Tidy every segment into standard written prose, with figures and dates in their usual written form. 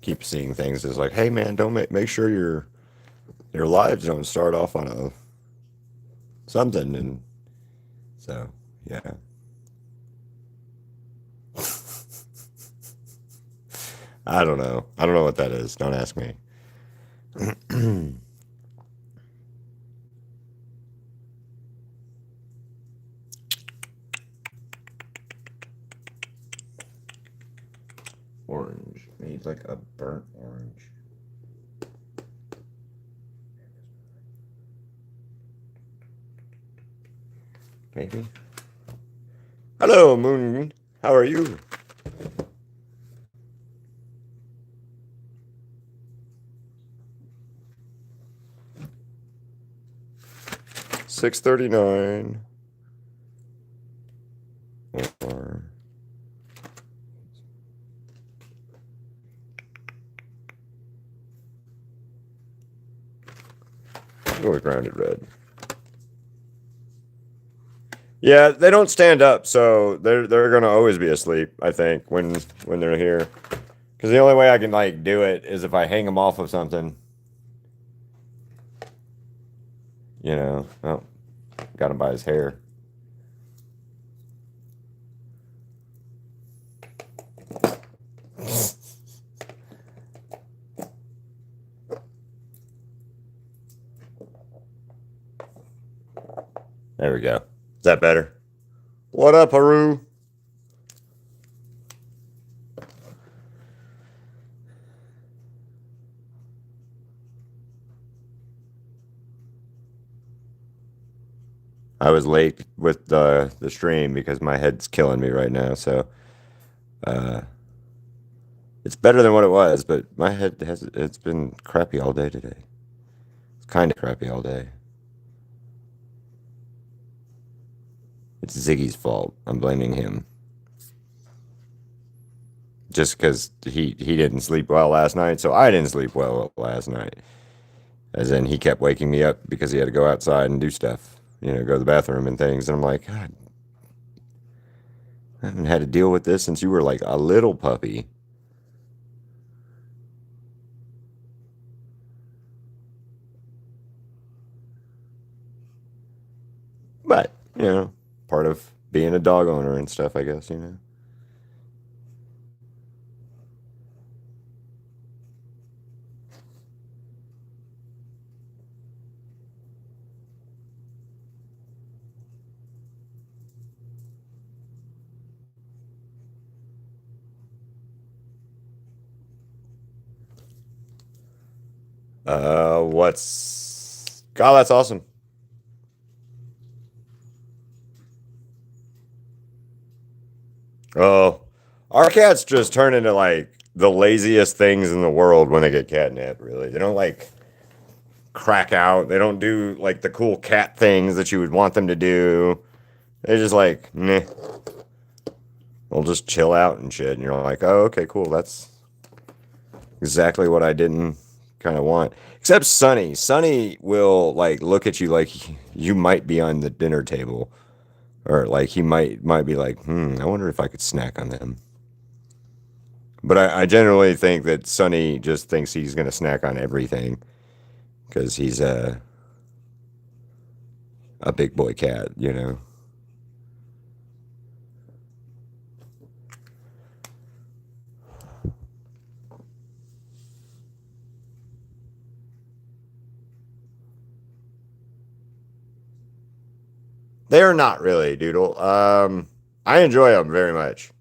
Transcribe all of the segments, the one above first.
keep seeing things as like, hey man, don't make sure your lives don't start off on a something, and so yeah. I don't know. I don't know what that is. Don't ask me. Orange. Needs like a burnt orange. Maybe. Hello, Moon. How are you? 6:39. Or go with grounded red. Yeah, they don't stand up, so they're gonna always be asleep. I think when they're here, because the only way I can like do it is if I hang them off of something. You know. Oh, got him by his hair. There we go. Is that better? What up, Haru? I was late with the stream because my head's killing me right now. So uh, it's better than what it was, but my head it's been crappy all day today. It's kind of crappy all day. It's Ziggy's fault. I'm blaming him. Just because he didn't sleep well last night, so I didn't sleep well last night. As in, he kept waking me up because he had to go outside and do stuff, go to the bathroom and things. And I'm like, God, I haven't had to deal with this since you were like a little puppy. But, part of being a dog owner and stuff, I guess. What's. God, that's awesome. Oh, our cats just turn into like the laziest things in the world when they get catnip, really. They don't like crack out. They don't do like the cool cat things that you would want them to do. They just like, meh. They'll just chill out and shit. And you're like, oh, okay, cool. That's exactly what I didn't kind of want. Except Sunny. Sunny will like look at you like you might be on the dinner table. Or like he might be like, I wonder if I could snack on them. But I generally think that Sunny just thinks he's gonna snack on everything because he's a big boy cat. They are not really, Doodle. I enjoy them very much.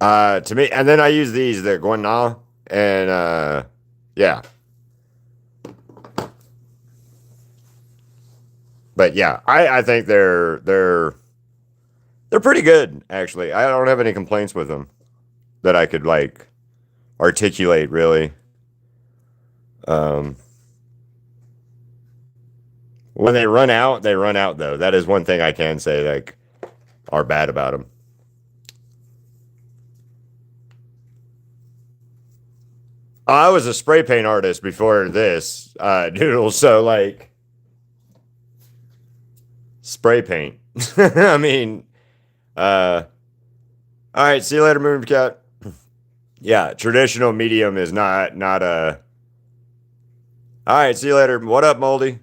To me, and then I use these, the Guana, and yeah. But yeah, I think they're pretty good actually. I don't have any complaints with them that I could like articulate really. Um, when they run out though. That is one thing I can say like are bad about them. I was a spray paint artist before this, Doodle. So like spray paint. I mean, all right. See you later, Moon Cat. Yeah, traditional medium is not a. All right, see you later. What up, Moldy?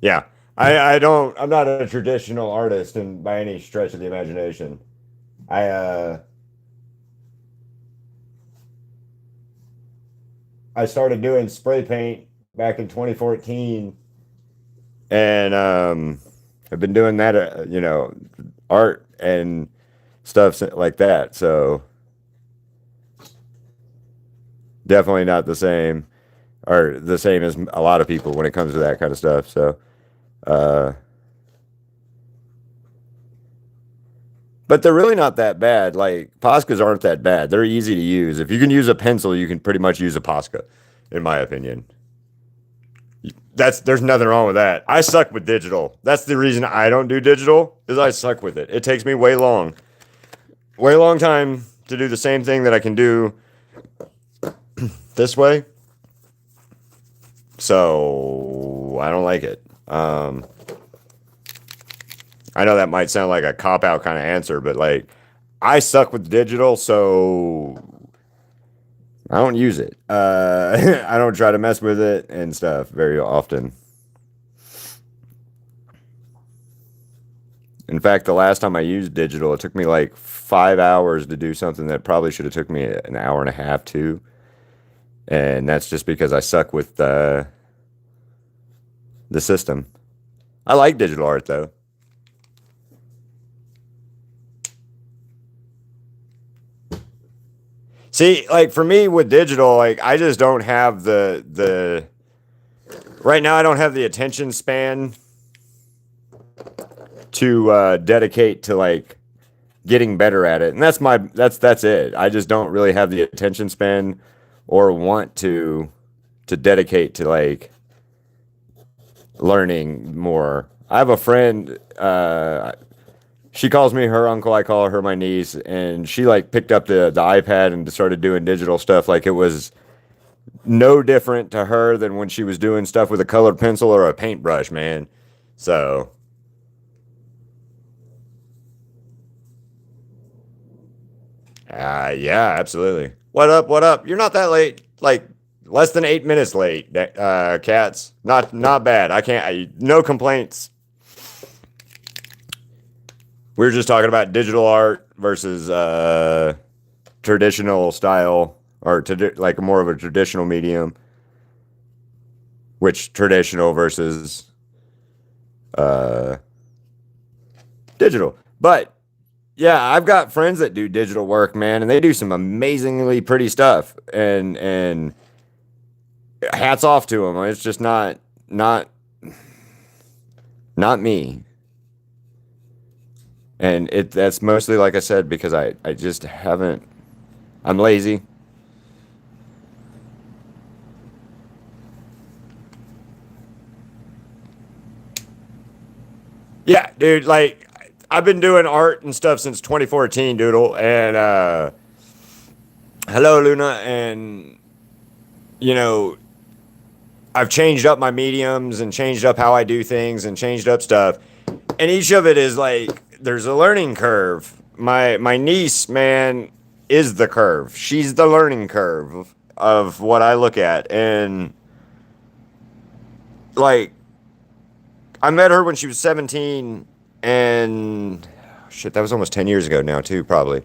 Yeah, I don't. I'm not a traditional artist, and by any stretch of the imagination, I I started doing spray paint back in 2014, and I've been doing that, art and stuff like that. So definitely not the same, or the same as a lot of people when it comes to that kind of stuff. So, uh, but they're really not that bad. Like Poscas aren't that bad. They're easy to use. If you can use a pencil, you can pretty much use a Posca, in my opinion. There's nothing wrong with that. I suck with digital. That's the reason I don't do digital, is I suck with it. It takes me way long time to do the same thing that I can do this way. So I don't like it. I know that might sound like a cop out kind of answer, but like I suck with digital, so I don't use it. I don't try to mess with it and stuff very often. In fact, the last time I used digital, it took me like 5 hours to do something that probably should have took me an hour and a half too. And that's just because I suck with the system. I like digital art though. See, like for me with digital, like I just don't have the right now I don't have the attention span to dedicate to like getting better at it. And that's it. I just don't really have the attention span or want to dedicate to like learning more. I have a friend, she calls me her uncle, I call her my niece, and she like picked up the iPad and started doing digital stuff like it was no different to her than when she was doing stuff with a colored pencil or a paintbrush, man. So, yeah, absolutely. What up? What up? You're not that late. Like less than 8 minutes late. Cats. Not bad. No complaints. We were just talking about digital art versus traditional style, or like more of a traditional medium, which traditional versus uh, digital. But yeah, I've got friends that do digital work, man, and they do some amazingly pretty stuff. And hats off to them. It's just not not me. And that's mostly like I said because I just haven't. I'm lazy. Yeah, dude. Like I've been doing art and stuff since 2014, Doodle. And hello, Luna. And you know, I've changed up my mediums and changed up how I do things and changed up stuff. And each of it is like there's a learning curve. My niece, man, is the curve. She's the learning curve of what I look at. And like I met her when she was 17, and shit, that was almost 10 years ago now too, probably.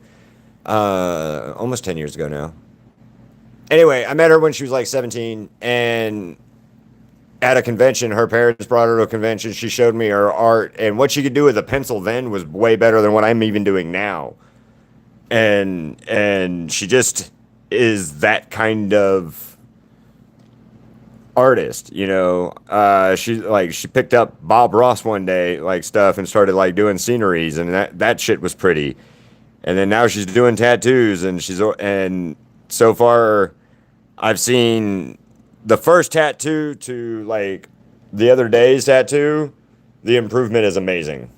Almost 10 years ago now. Anyway, I met her when she was like 17, and at a convention, her parents brought her to a convention. She showed me her art, and what she could do with a pencil then was way better than what I'm even doing now. And she just is that kind of artist, you know. She picked up Bob Ross one day, like stuff, and started like doing sceneries, and that shit was pretty. And then now she's doing tattoos, and so far, I've seen the first tattoo to like the other day's tattoo. The improvement is amazing.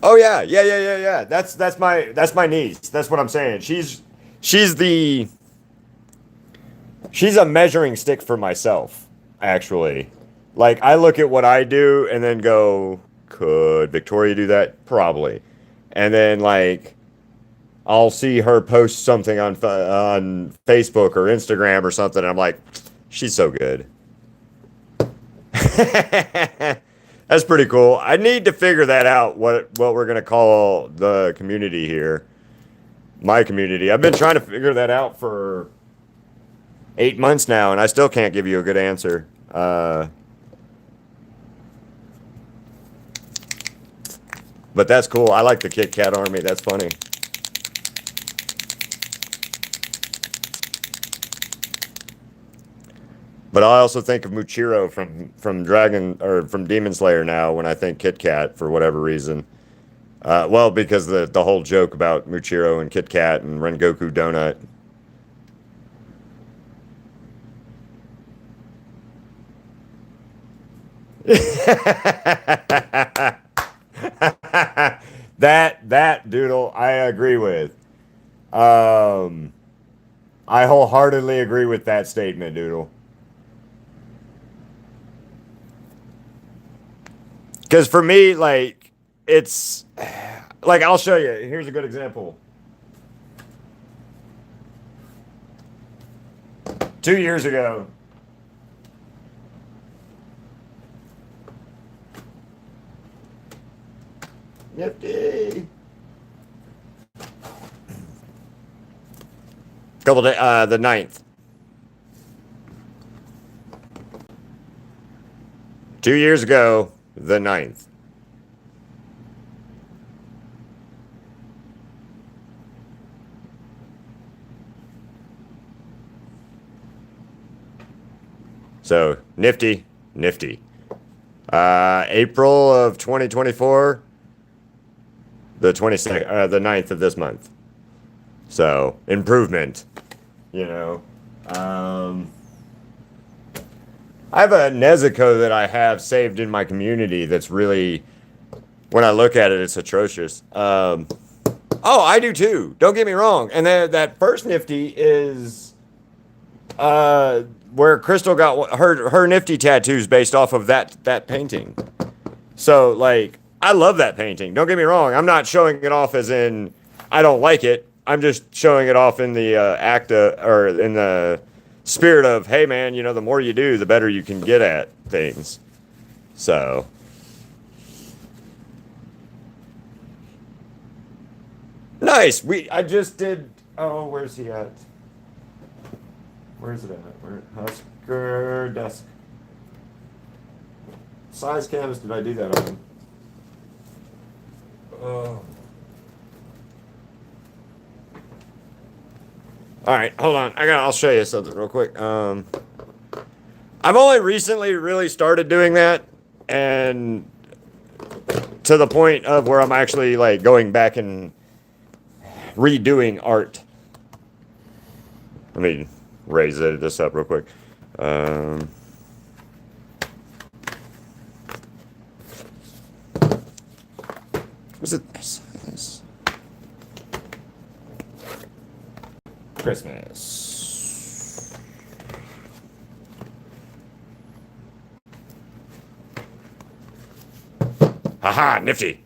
Oh yeah, yeah. That's my niece. That's what I'm saying. She's she's a measuring stick for myself, actually. Like, I look at what I do and then go, could Victoria do that? Probably. And then, like, I'll see her post something on Facebook or Instagram or something, and I'm like, she's so good. That's pretty cool. I need to figure that out, what we're gonna call the community here. My community. I've been trying to figure that out for 8 months now, and I still can't give you a good answer. But that's cool. I like the Kit Kat Army. That's funny. But I also think of Muchiro from Dragon or from Demon Slayer now when I think Kit Kat for whatever reason. Well, because the whole joke about Muchiro and Kit Kat and Rengoku Donut. that doodle I agree with. I wholeheartedly agree with that statement, doodle. Because for me, like, it's like I'll show you. Here's a good example. 2 years ago, nifty. Couple days, the 9th. 2 years ago, the 9th. So nifty. April of 2024, the 22nd, the 9th of this month. So improvement, you know. I have a Nezuko that I have saved in my community that's really, when I look at it, it's atrocious. Oh, I do too. Don't get me wrong. And then that first nifty is where Crystal got her nifty tattoos based off of that painting. So, like, I love that painting. Don't get me wrong. I'm not showing it off as in I don't like it. I'm just showing it off in the act of, or in the spirit of, hey man, you know, the more you do, the better you can get at things. So nice. I just did. Oh, where's he at? Where's it at? Where Husker desk. Size canvas did I do that on? Oh. All right, hold on. I'll show you something real quick. I've only recently really started doing that, and to the point of where I'm actually like going back and redoing art. Let me raise this up real quick. Was it this? Christmas. Haha, nifty.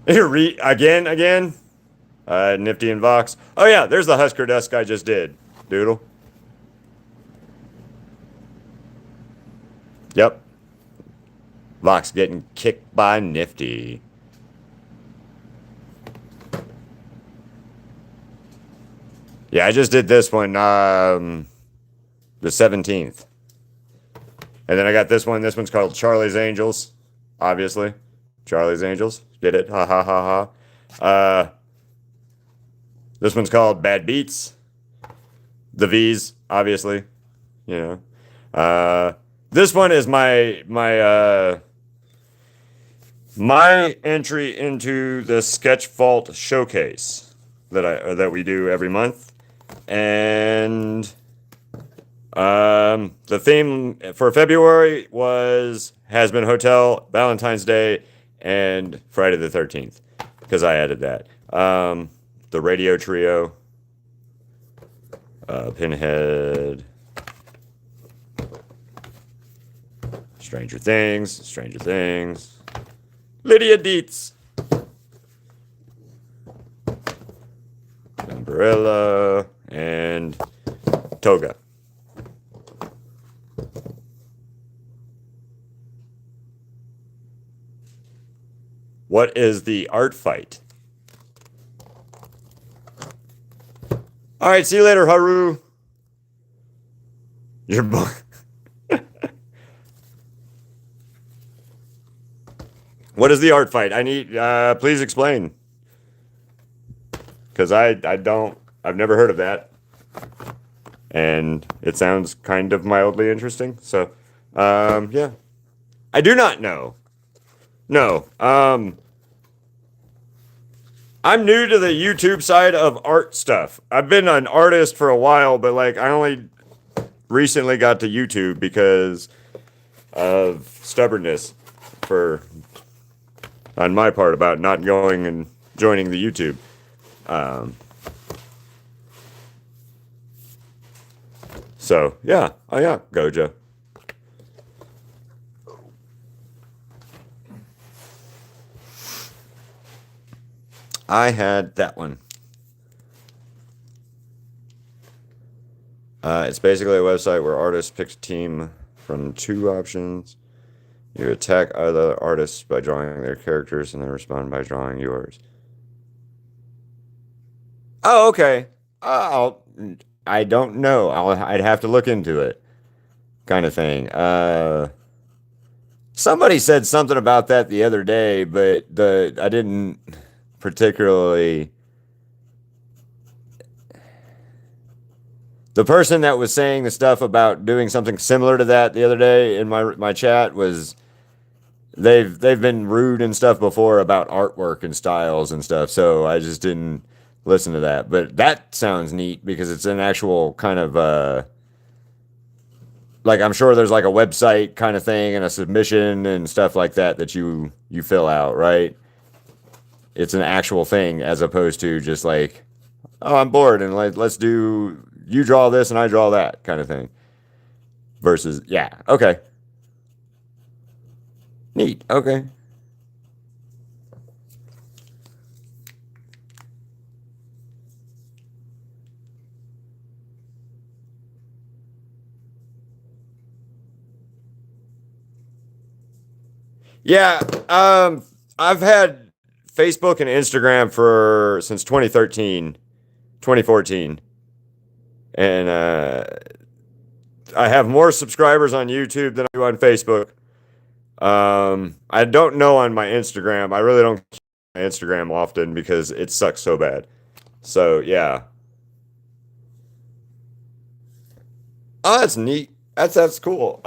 Here, again. Nifty and Vox. Oh yeah, there's the Husker desk I just did. Doodle. Yep. Vox getting kicked by Nifty. Yeah, I just did this one the 17th. And then I got this one. This one's called Charlie's Angels. Obviously. Charlie's Angels. Get it? Ha ha ha ha. This one's called Bad Beats. The V's, obviously. You know. This one is my entry into the Sketch Vault showcase that we do every month. And the theme for February has been Hotel, Valentine's Day, and Friday the 13th, because I added that. The Radio Trio. Pinhead. Stranger Things. Stranger Things. Lydia Dietz. Umbrella. And Toga. What is the art fight? All right, see you later, Haru. Your boy. What is the art fight? I need, please explain. Because I've never heard of that. And it sounds kind of mildly interesting. So, yeah. I do not know. No. I'm new to the YouTube side of art stuff. I've been an artist for a while, but like I only recently got to YouTube because of stubbornness on my part about not going and joining the YouTube. So yeah, oh yeah, Gojo. I had that one. It's basically a website where artists pick a team from two options. You attack other artists by drawing their characters and then respond by drawing yours. Oh, okay. I don't know. I'd have to look into it, kind of thing. Somebody said something about that the other day, but I didn't particularly. The person that was saying the stuff about doing something similar to that the other day in my chat was they've been rude and stuff before about artwork and styles and stuff, so I just didn't listen to that. But that sounds neat because it's an actual kind of like I'm sure there's like a website kind of thing and a submission and stuff like that you fill out, right? It's an actual thing as opposed to just like, oh, I'm bored and let's do you draw this and I draw that kind of thing. Versus, yeah, okay. Neat, okay. Yeah, I've had Facebook and Instagram since 2013, 2014. And I have more subscribers on YouTube than I do on Facebook. I don't know on my Instagram. I really don't keep my Instagram often because it sucks so bad. So yeah. Oh, that's neat. That's cool.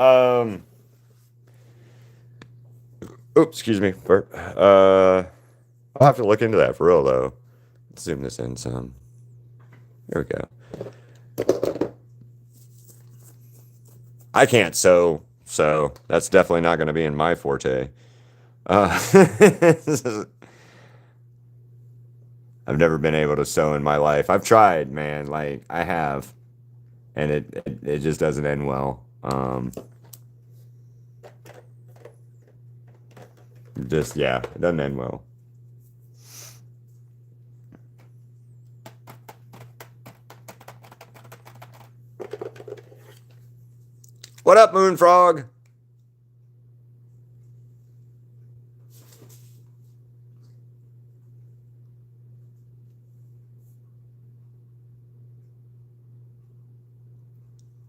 Oops, excuse me. I'll have to look into that for real though. Let's zoom this in some. There we go. I can't sew, so that's definitely not going to be in my forte. I've never been able to sew in my life. I've tried, man. Like I have, and it just doesn't end well. Just yeah, it doesn't end well. What up, Moonfrog?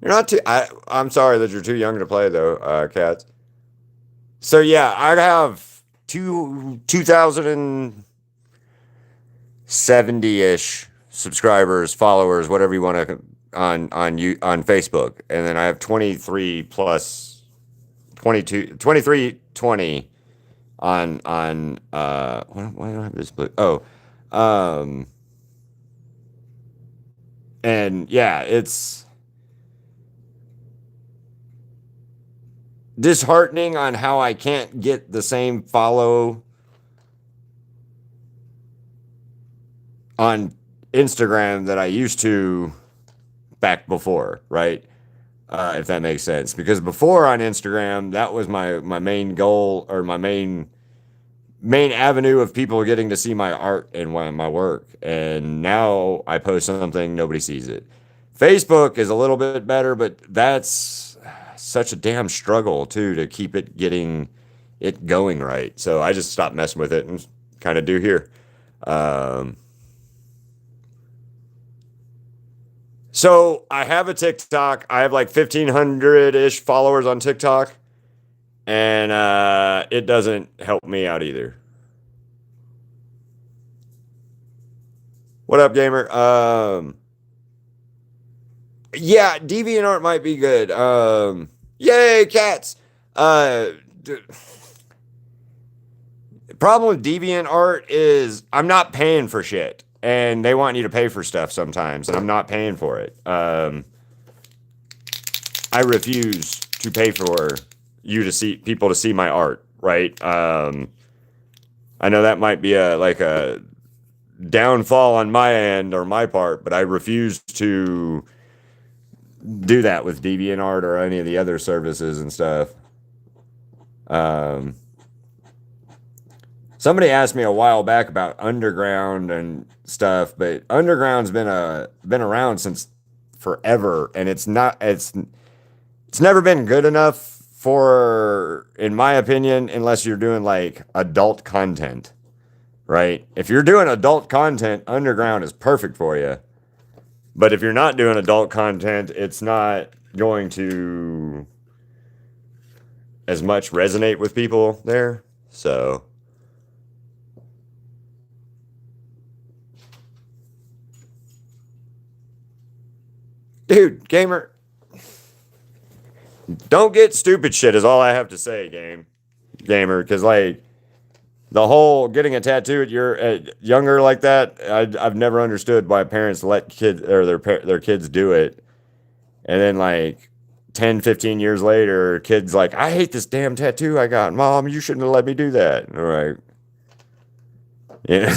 You're not too. I'm sorry that you're too young to play though, cats. So yeah, I have 2,070-ish subscribers, followers, whatever you want to on Facebook, and then I have 23 plus 22 2320 on why don't I have this blue? Oh, and yeah, it's disheartening on how I can't get the same follow on Instagram that I used to back before, right? If that makes sense. Because before on Instagram, that was my main goal, or my main avenue of people getting to see my art and my work. And now I post something, nobody sees it. Facebook is a little bit better, but that's such a damn struggle too to keep it getting it going right. So I just stopped messing with it and kind of do here. Um, so I have a TikTok. I have like 1,500 ish followers on TikTok, and it doesn't help me out either. What up, gamer? Yeah, DeviantArt might be good. Yay, cats. The problem with DeviantArt is I'm not paying for shit, and they want you to pay for stuff sometimes, and I'm not paying for it. I refuse to pay for you to see people to see my art, right? I know that might be a downfall on my end or my part, but I refuse to do that with DeviantArt or any of the other services and stuff. Um, Somebody asked me a while back about Underground and stuff, but Underground's been around since forever, and it's never been good enough for, in my opinion, unless you're doing like adult content, right? If you're doing adult content, Underground is perfect for you. But if you're not doing adult content, it's not going to as much resonate with people there. So, dude, gamer, don't get stupid shit is all I have to say, gamer, because like the whole getting a tattoo at your younger like that, I've never understood why parents let kids or their kids do it, and then like 10, 15 years later, kids like, I hate this damn tattoo I got. Mom, you shouldn't have let me do that. All right. Yeah.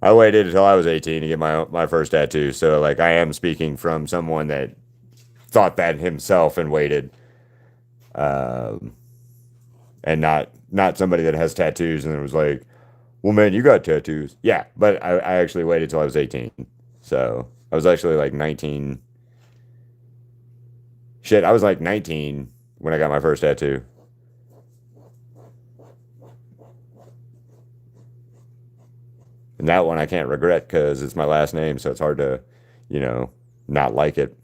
I waited until I was 18 to get my first tattoo. So like I am speaking from someone that thought that himself and waited. Um, and not somebody that has tattoos and it was like, well, man, you got tattoos. Yeah, but I actually waited till I was 18. So I was actually like 19. Shit, I was like 19 when I got my first tattoo. And that one I can't regret because it's my last name, so it's hard to, you know, not like it.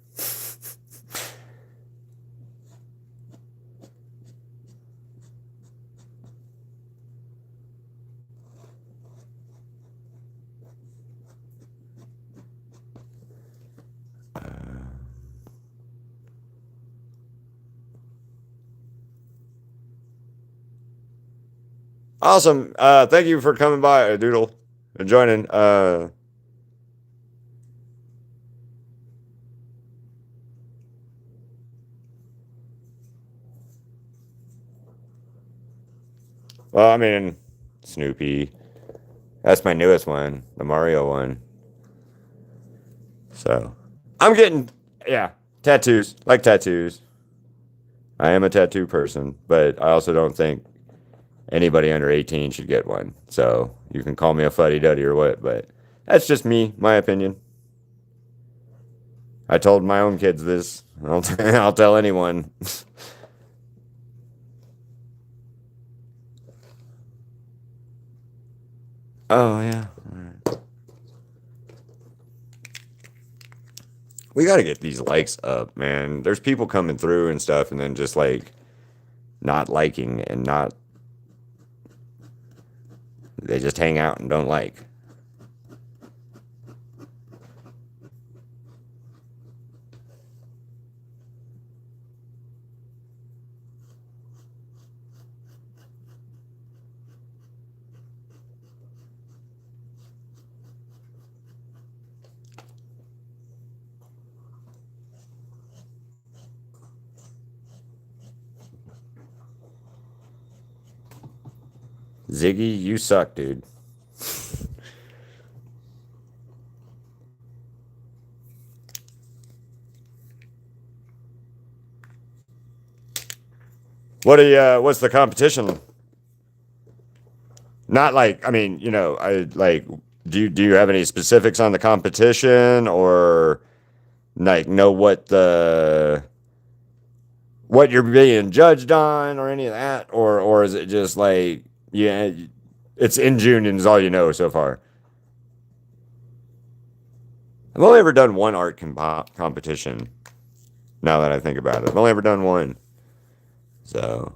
Awesome. Thank you for coming by, Doodle, and joining. Well, I mean, Snoopy. That's my newest one, the Mario one. So I'm getting, yeah, tattoos. Like tattoos. I am a tattoo person, but I also don't think anybody under 18 should get one. So you can call me a fuddy duddy or what, but that's just me, my opinion. I told my own kids this. I'll tell anyone. Oh, yeah. We got to get these likes up, man. There's people coming through and stuff, and then just like not liking and not. They just hang out and don't like. Ziggy, you suck, dude. what's the competition? Not like, I mean, you know, I like, do you have any specifics on the competition, or like know what you're being judged on or any of that, or is it just like, yeah, it's in June and is all you know so far? I've only ever done one art competition. Now that I think about it, I've only ever done one. So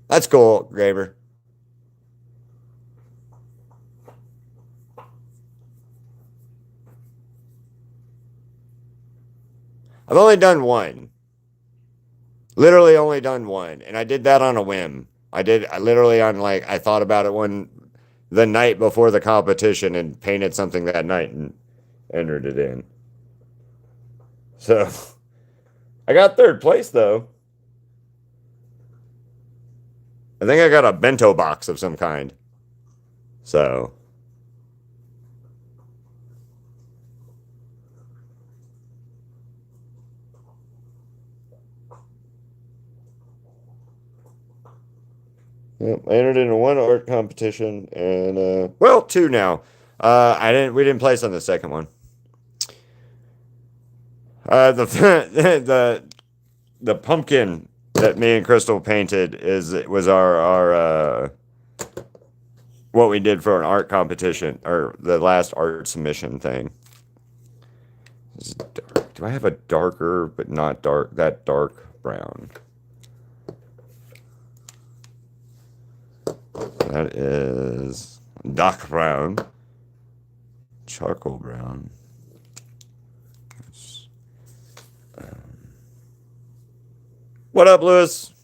that's cool, Graver. I've only done one. Literally only done one. And I did that on a whim. I literally on like, I thought about it the night before the competition and painted something that night and entered it in. So I got third place though. I think I got a bento box of some kind. So yep, I entered into one art competition and well, two now. We didn't place on the second one. The the pumpkin that me and Crystal painted was our what we did for an art competition or the last art submission thing. This is dark. Do I have a darker but not that dark brown? That is dark brown, charcoal brown. What up, Lewis?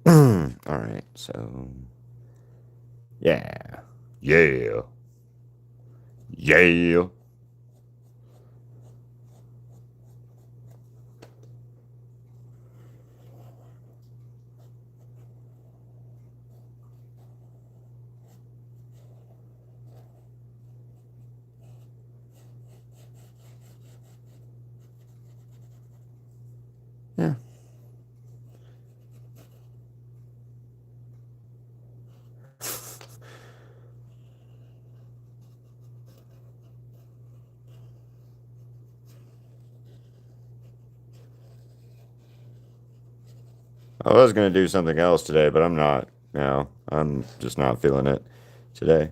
All right, so yeah, yeah, yeah. Yeah. I was gonna do something else today, but I'm not now. I'm just not feeling it today.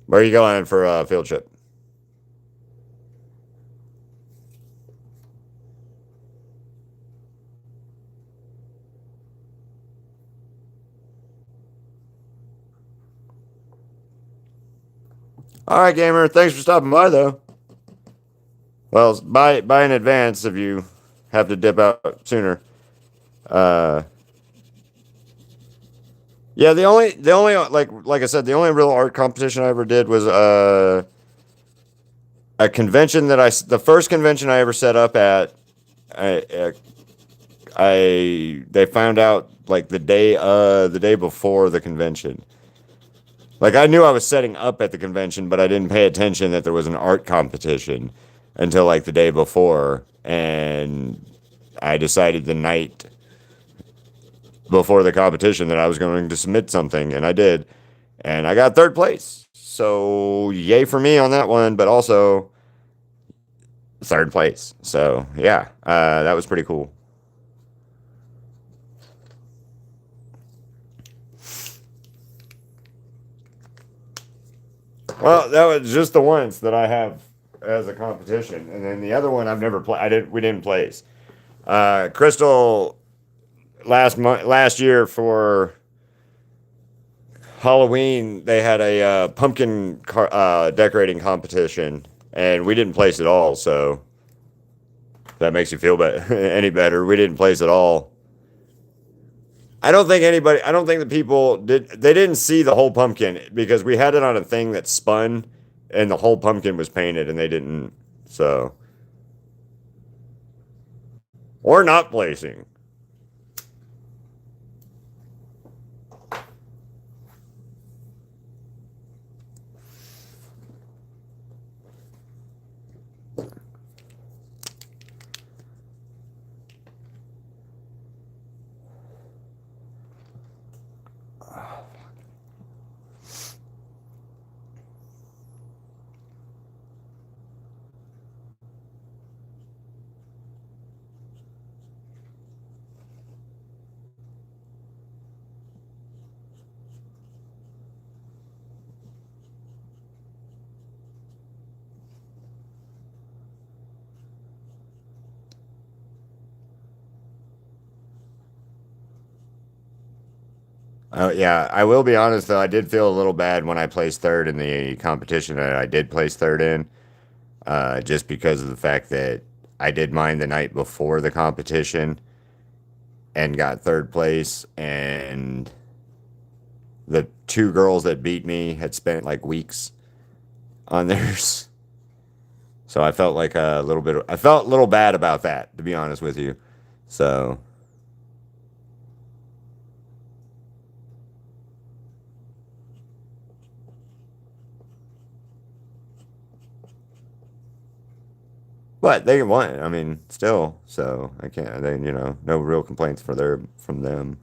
Where are you going for a field trip? All right, gamer. Thanks for stopping by, though. Well, buy in advance if you have to dip out sooner. Uh, yeah. The only like I said, the only real art competition I ever did was a convention the first convention I ever set up at. I, they found out like the day before the convention. Like I knew I was setting up at the convention, but I didn't pay attention that there was an art competition until like the day before, and I decided the night before the competition that I was going to submit something, and I did, and I got third place. So yay for me on that one, but also third place. So yeah, that was pretty cool. Well, that was just the once that I have as a competition, and then the other one I've never played. We didn't place. Crystal last year for Halloween, they had a pumpkin decorating competition, and we didn't place at all. So if that makes you feel any better. We didn't place at all. I don't think anybody. I don't think the people did. They didn't see the whole pumpkin because we had it on a thing that spun, and the whole pumpkin was painted, and they didn't. So, or not placing. Yeah, I will be honest though. I did feel a little bad when I placed third in the competition that I did place third in, just because of the fact that I did mine the night before the competition and got third place, and the two girls that beat me had spent like weeks on theirs. So I felt like a little bit. I felt a little bad about that, to be honest with you. So, but they won. I mean, still. So I can't. They, no real complaints from them.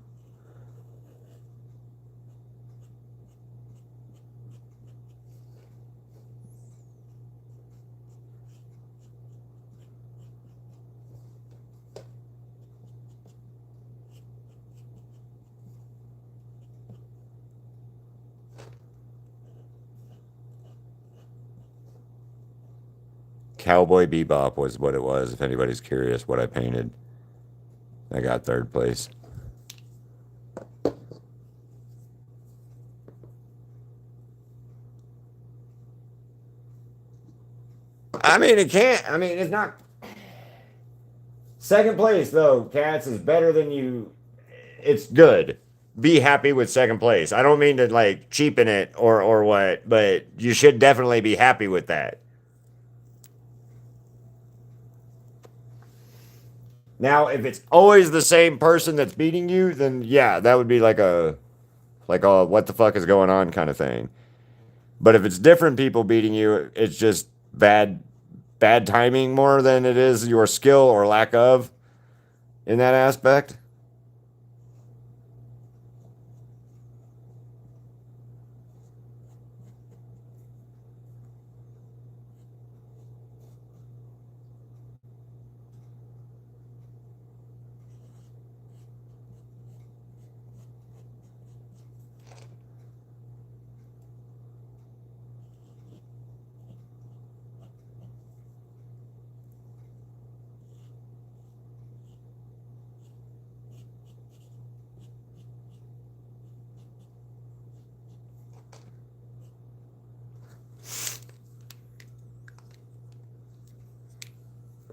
Cowboy Bebop was what it was. If anybody's curious, what I painted, I got third place. I mean, it can't. I mean, it's not. Second place, though, Cats, is better than you. It's good. Be happy with second place. I don't mean to like cheapen it or what, but you should definitely be happy with that. Now, if it's always the same person that's beating you, then yeah, that would be like a what the fuck is going on kind of thing. But if it's different people beating you, it's just bad timing more than it is your skill or lack of in that aspect.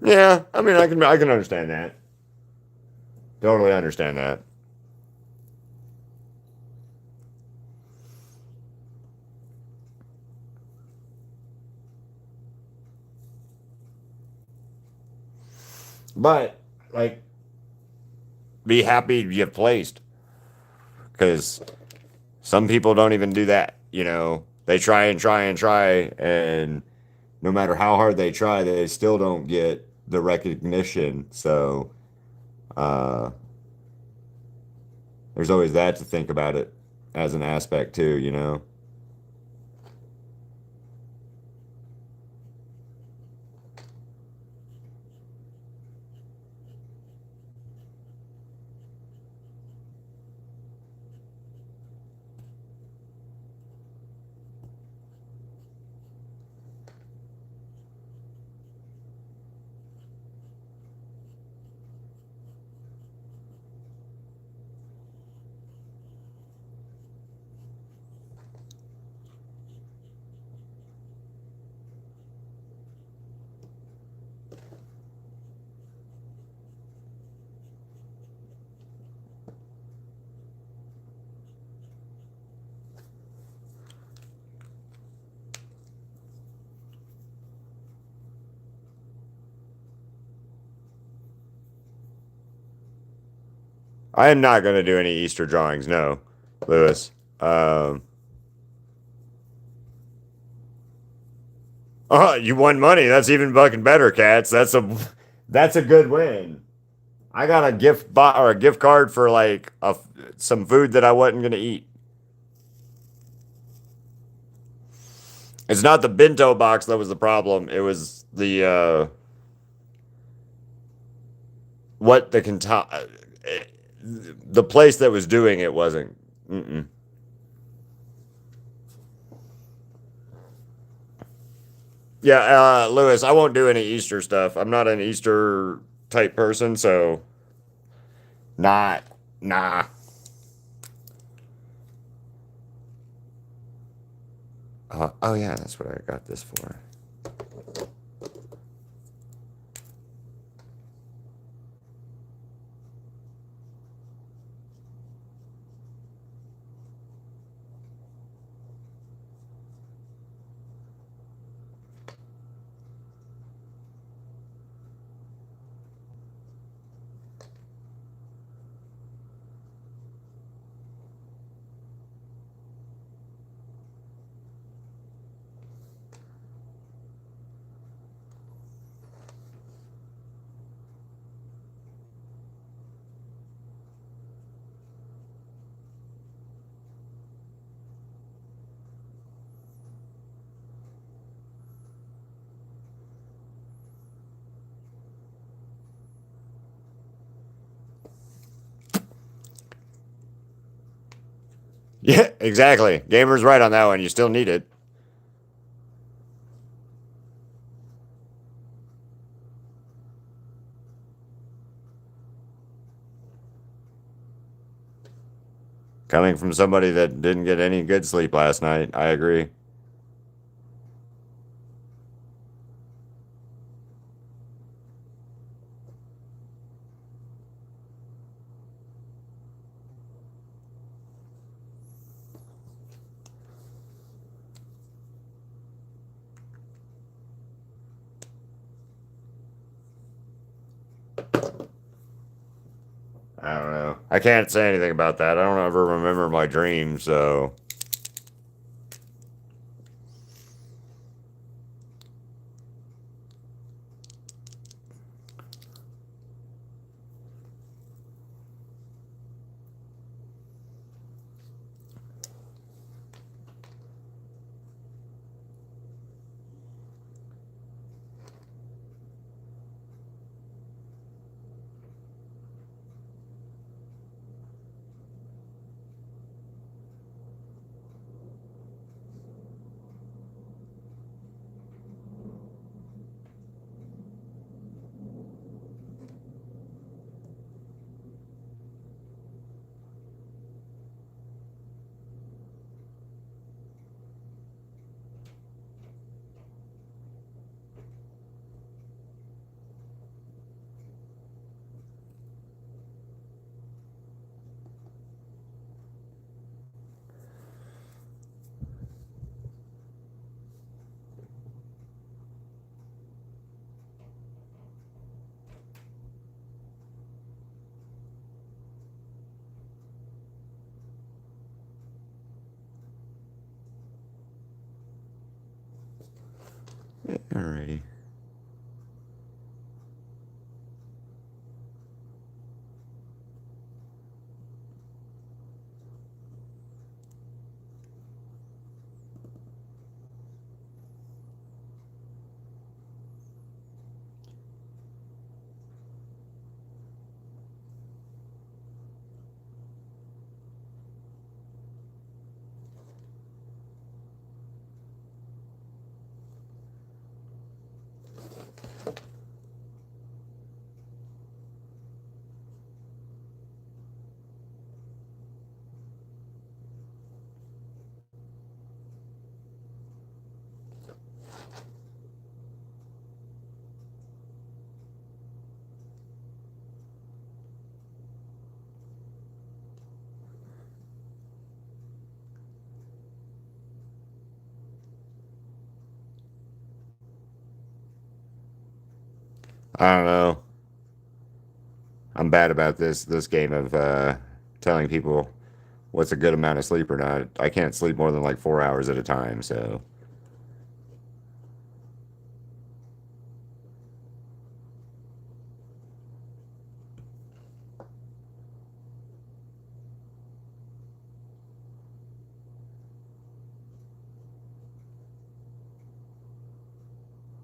Yeah, I mean, I can understand that. Totally understand that. But like, be happy you placed because some people don't even do that. They try and try and try, and no matter how hard they try, they still don't get the recognition. So uh, there's always that to think about it as an aspect too. I am not going to do any Easter drawings. No, Lewis. Um, oh, you won money. That's even fucking better, cats. That's a good win. I got a or a gift card for like some food that I wasn't gonna eat. It's not the bento box that was the problem. It was what the place that was doing it wasn't. Mm-mm. Yeah, Lewis, I won't do any Easter stuff. I'm not an Easter type person, so not nah. Oh yeah, that's what I got this for. Yeah, exactly. Gamer's right on that one. You still need it. Coming from somebody that didn't get any good sleep last night, I agree. I don't know. I can't say anything about that. I don't ever remember my dreams, so alrighty. I don't know. I'm bad about this game of telling people what's a good amount of sleep or not. I can't sleep more than like 4 hours at a time, so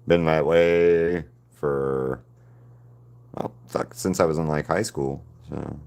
been that way for well, fuck, since I was in like high school. So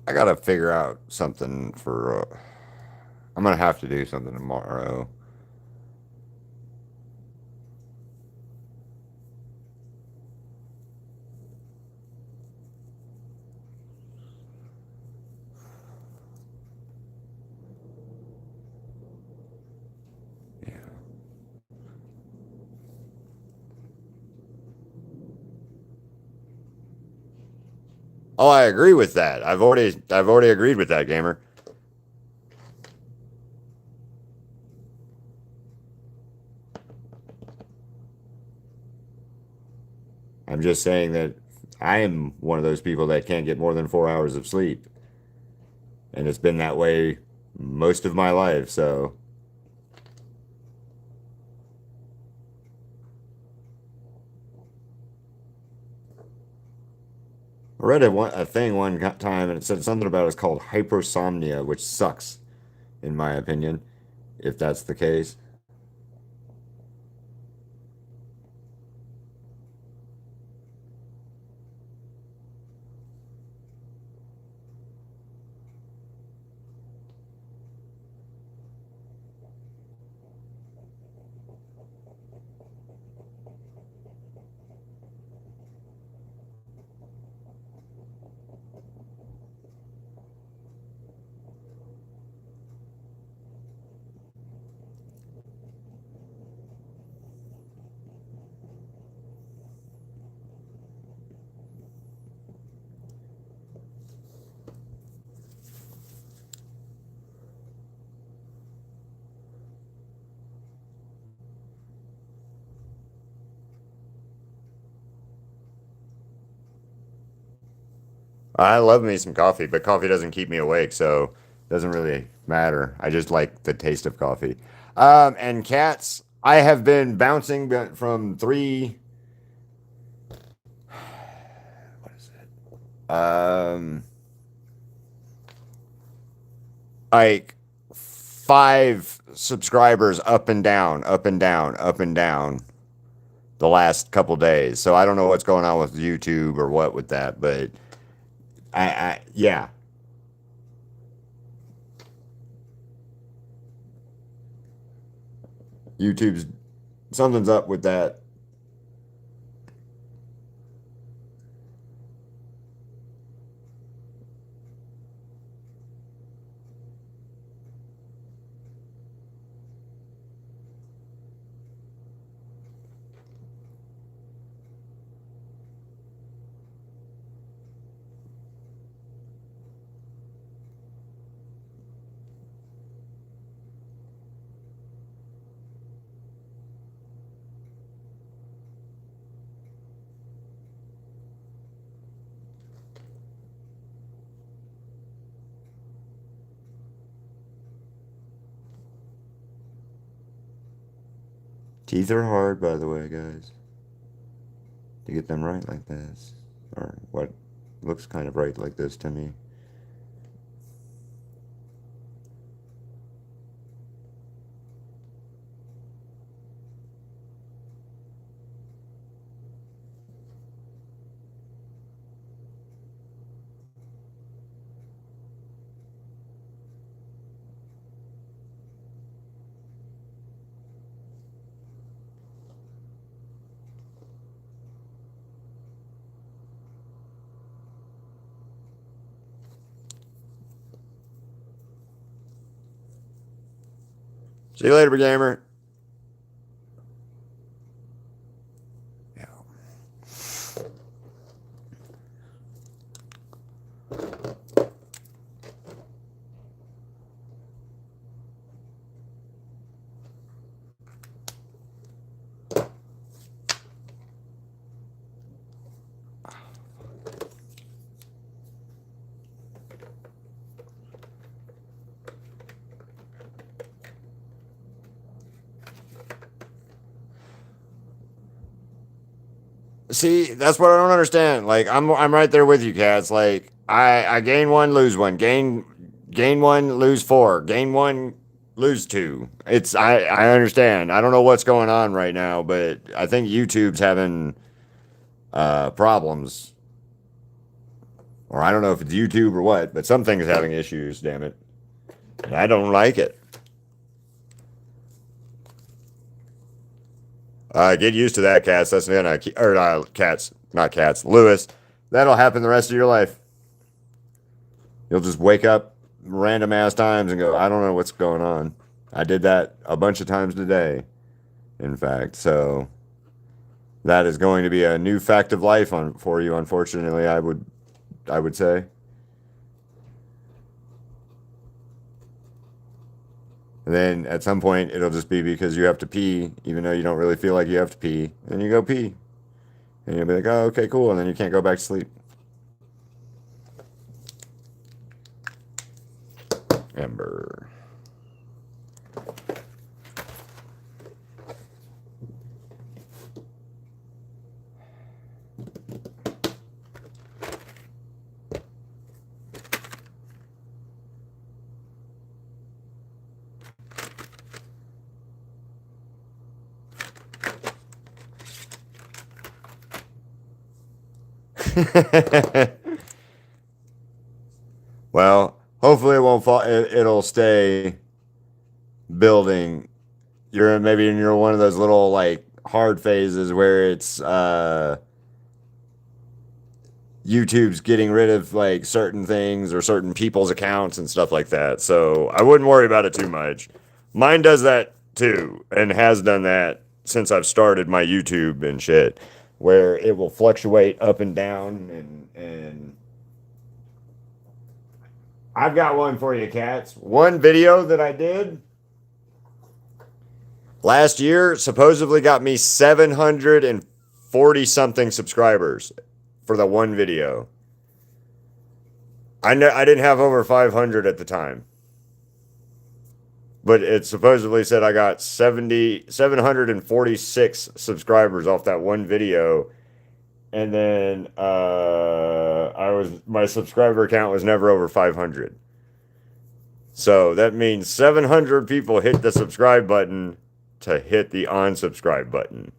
I gotta figure out something for. I'm gonna have to do something tomorrow. Oh, I agree with that. I've already agreed with that, gamer. I'm just saying that I am one of those people that can't get more than 4 hours of sleep, and it's been that way most of my life. So I read a thing one time, and it said something about it's called hypersomnia, which sucks, in my opinion, if that's the case. I love me some coffee, but coffee doesn't keep me awake, so it doesn't really matter. I just like the taste of coffee. And cats, I have been bouncing from three, what is it? Like five subscribers up and down, up and down, up and down the last couple days. So I don't know what's going on with YouTube or what with that, but yeah, YouTube's something's up with that. Teeth are hard, by the way, guys, to get them right like this, or what looks kind of right like this to me. See you later, gamer. See, that's what I don't understand. Like I'm right there with you, cats. Like I gain one, lose one, gain one, lose four, gain one, lose two. It's I understand. I don't know what's going on right now, but I think YouTube's having problems, or I don't know if it's YouTube or what, but something's having issues. Damn it, and I don't like it. Get used to that, cats. That's gonna or cats, not cats. Lewis, that'll happen the rest of your life. You'll just wake up random ass times and go, I don't know what's going on. I did that a bunch of times today, in fact. So that is going to be a new fact of life for you. Unfortunately, I would say. And then at some point, it'll just be because you have to pee, even though you don't really feel like you have to pee. And you go pee. And you'll be like, oh, okay, cool. And then you can't go back to sleep. Ember. Well, hopefully it won't fall. It'll stay building. You're one of those little like hard phases where it's YouTube's getting rid of like certain things or certain people's accounts and stuff like that. So I wouldn't worry about it too much. Mine does that too and has done that since I've started my YouTube and shit, where it will fluctuate up and down and I've got one for you, cats. One video that I did last year supposedly got me 740 something subscribers for the one video. I didn't have over 500 at the time. But it supposedly said I got 746 subscribers off that one video. And then my subscriber count was never over 500. So that means 700 people hit the subscribe button to hit the unsubscribe button.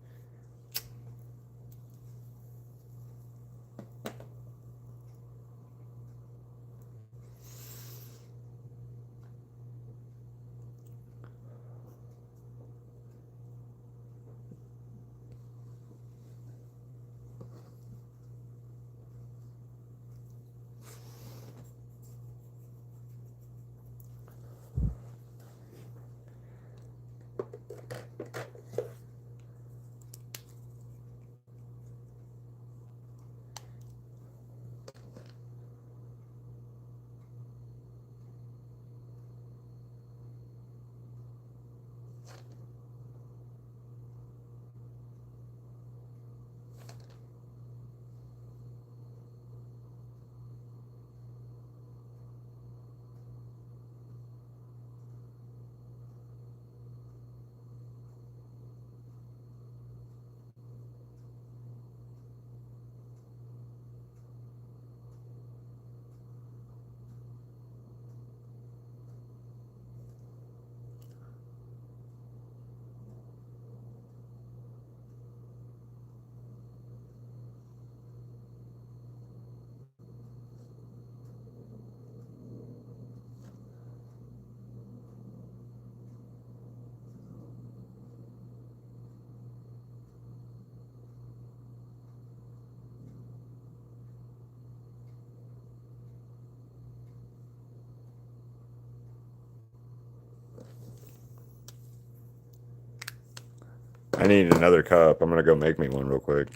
need another cup. I'm gonna go make me one real quick.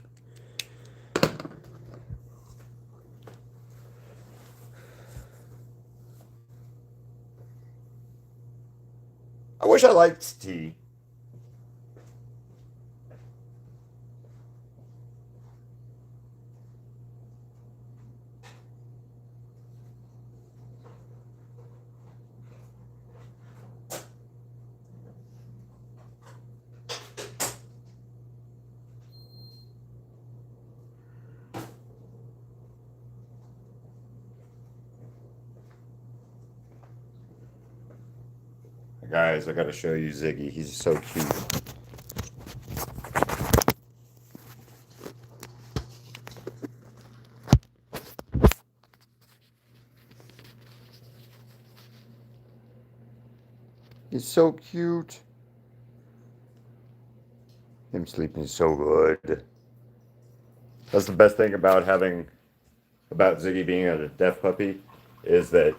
I wish I liked tea. Guys, I gotta show you Ziggy. He's so cute. He's so cute. Him sleeping so good. That's the best thing about Ziggy being a deaf puppy is that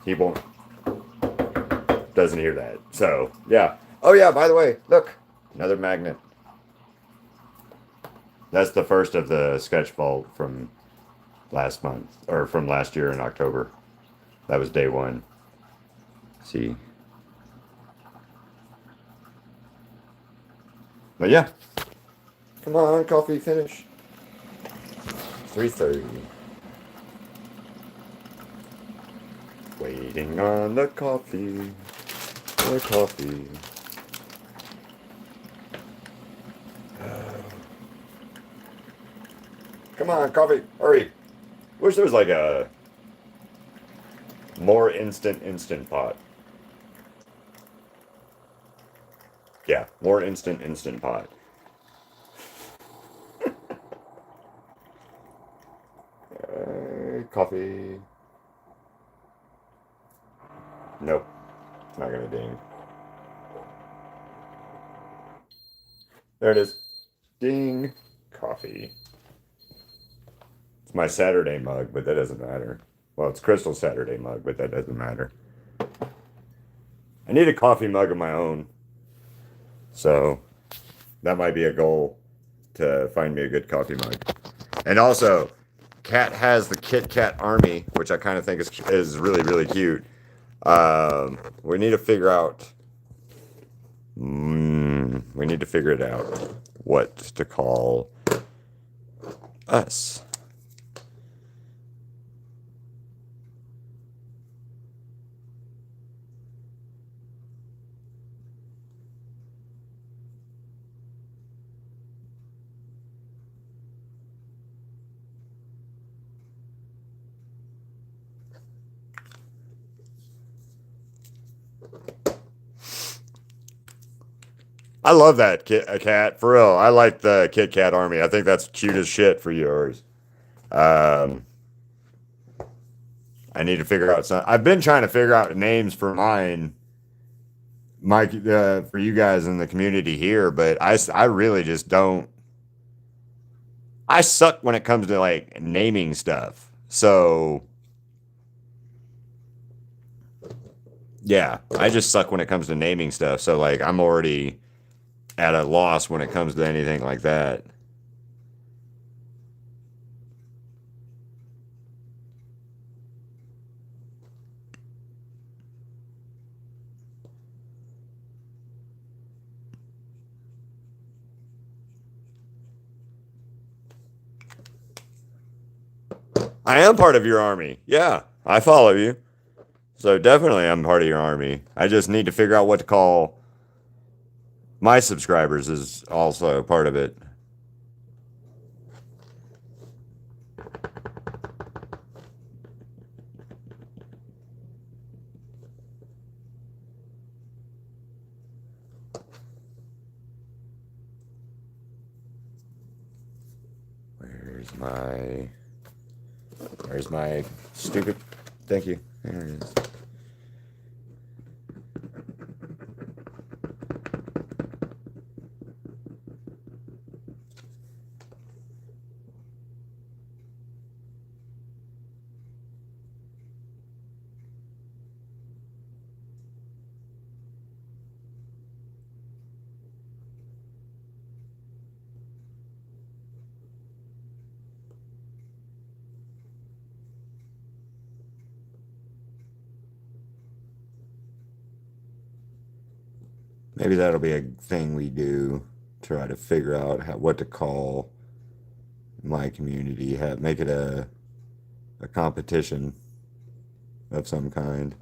he won't doesn't hear that. So yeah. Oh yeah, by the way, look, another magnet. That's the first of the sketch vault from last month or from last year in October. That was day one. See. But yeah. Come on, coffee, finish. 3:30. Waiting on the coffee. The coffee. Come on, coffee, hurry. Wish there was like a more instant pot. Yeah, more instant pot. Coffee. Nope, it's not gonna ding. There it is. Ding. Coffee. It's my Saturday mug, but that doesn't matter. Well, it's Crystal's Saturday mug, but that doesn't matter. I need a coffee mug of my own. So that might be a goal to find me a good coffee mug. And also, Cat has the Kit Kat Army, which I kind of think is really, really cute. We need to figure out. We need to figure it out what to call us. I love that cat for real. I like the Kit Kat Army. I think that's cute as shit for yours. I need to figure out some. I've been trying to figure out names for mine, Mike, for you guys in the community here, but I really just don't. I suck when it comes to like naming stuff. So yeah, I just suck when it comes to naming stuff. So like I'm already at a loss when it comes to anything like that. I am part of your army. Yeah, I follow you. So definitely I'm part of your army. I just need to figure out what to call my subscribers is also part of it. Where's my stupid, thank you. There it is. Maybe that'll be a thing we do. Try to figure out what to call my community. Make it a competition of some kind.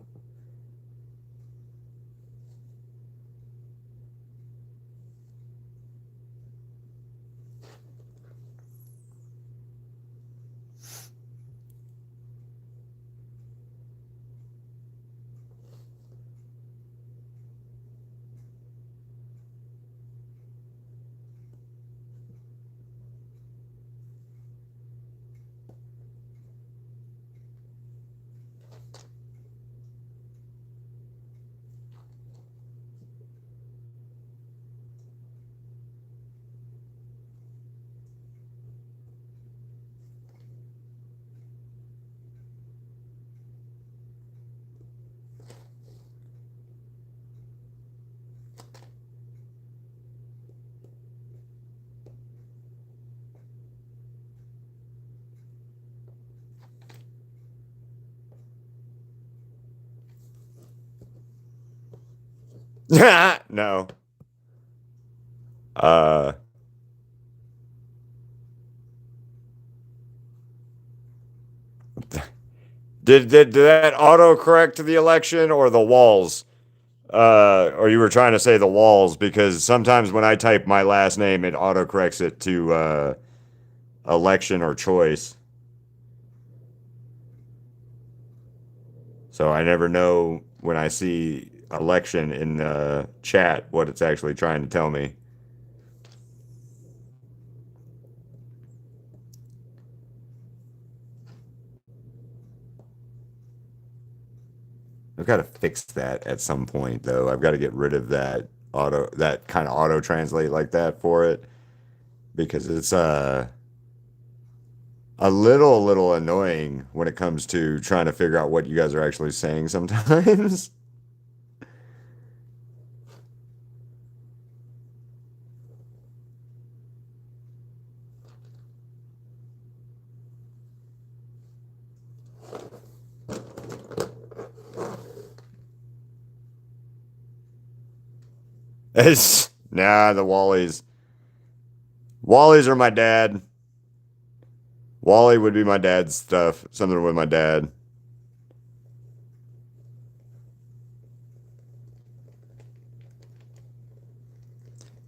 No. Uh, did that auto correct to the election or the walls? Or you were trying to say the walls because sometimes when I type my last name, it auto corrects it to election or choice. So I never know when I see election in the chat what it's actually trying to tell me. I've got to fix that at some point though. I've got to get rid of that kind of auto translate like that for it because it's a little annoying when it comes to trying to figure out what you guys are actually saying sometimes. It's nah, the Wallies. Wallies are my dad. Wally would be my dad's stuff. Something with my dad.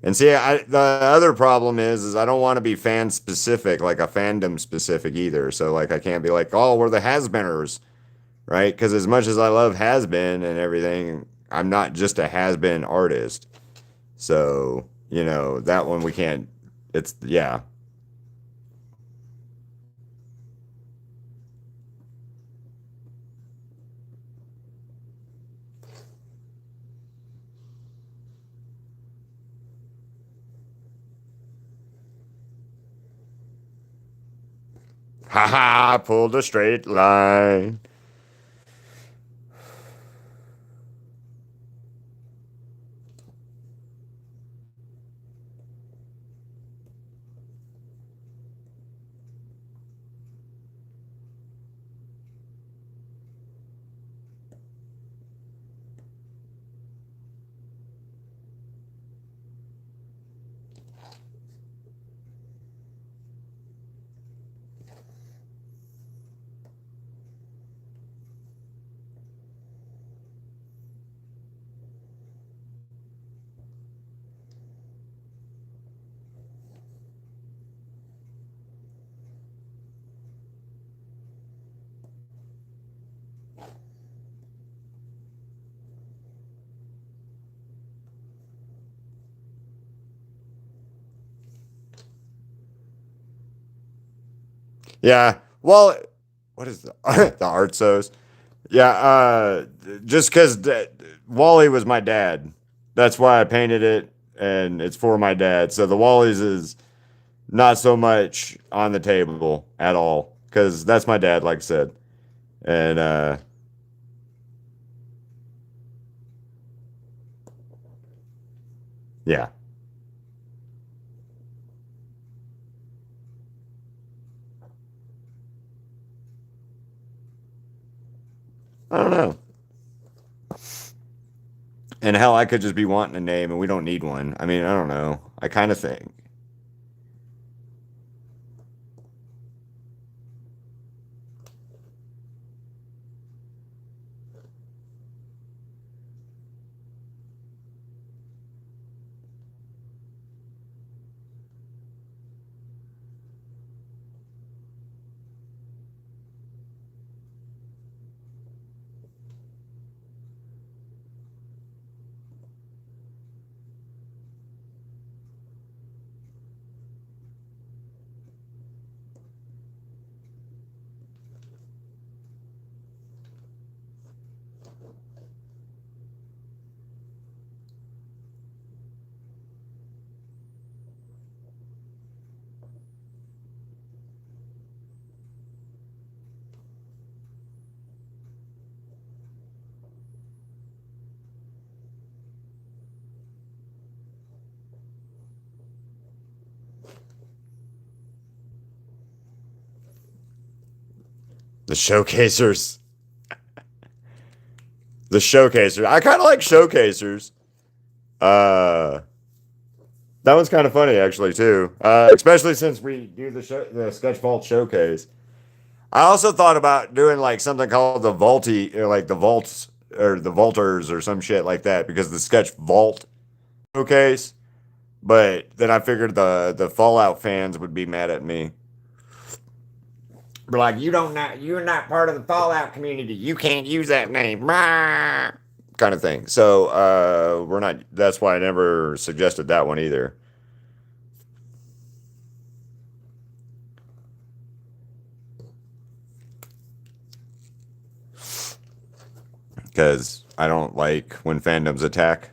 And see, the other problem is I don't want to be fan specific, like a fandom specific either. So like I can't be like, oh, we're the has-beeners, right? Because as much as I love has-been and everything, I'm not just a has-been artist. So that one we can't. It's yeah. Ha ha! Pulled a straight line. Yeah. Well, what is the the Artsos? Yeah. Just because Wally was my dad, that's why I painted it, and it's for my dad. So the Wallies is not so much on the table at all because that's my dad, like I said, and yeah. I don't know. And hell, I could just be wanting a name and we don't need one. I mean, I don't know. I kind of think. The showcasers. The showcasers. I kind of like showcasers. Uh, that one's kind of funny actually too. Especially since we do the Sketch Vault showcase. I also thought about doing like something called the Vaulty, or like the Vaults or the Vaulters or some shit like that because the Sketch Vault showcase. But then I figured the Fallout fans would be mad at me. But like, you're not part of the Fallout community. You can't use that name. Rah! Kind of thing. So we're not. That's why I never suggested that one either. Because I don't like when fandoms attack.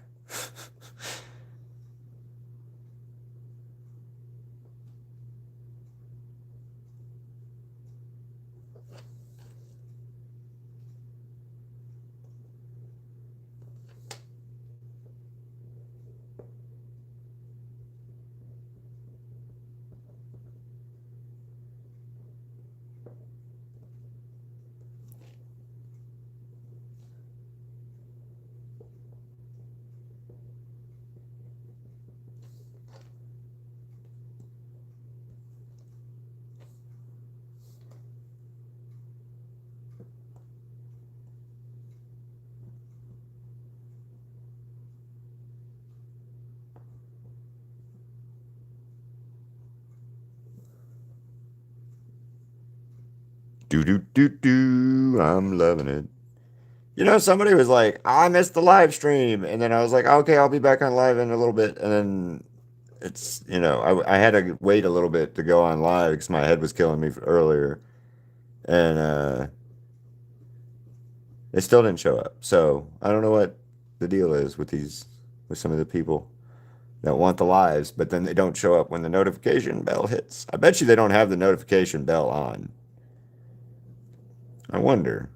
Do do do do. I'm loving it. You know, somebody was like, I missed the live stream. And then I was like, okay, I'll be back on live in a little bit. And then it's, I had to wait a little bit to go on live because my head was killing me earlier. And they still didn't show up. So I don't know what the deal is with some of the people that want the lives, but then they don't show up when the notification bell hits. I bet you they don't have the notification bell on. I wonder.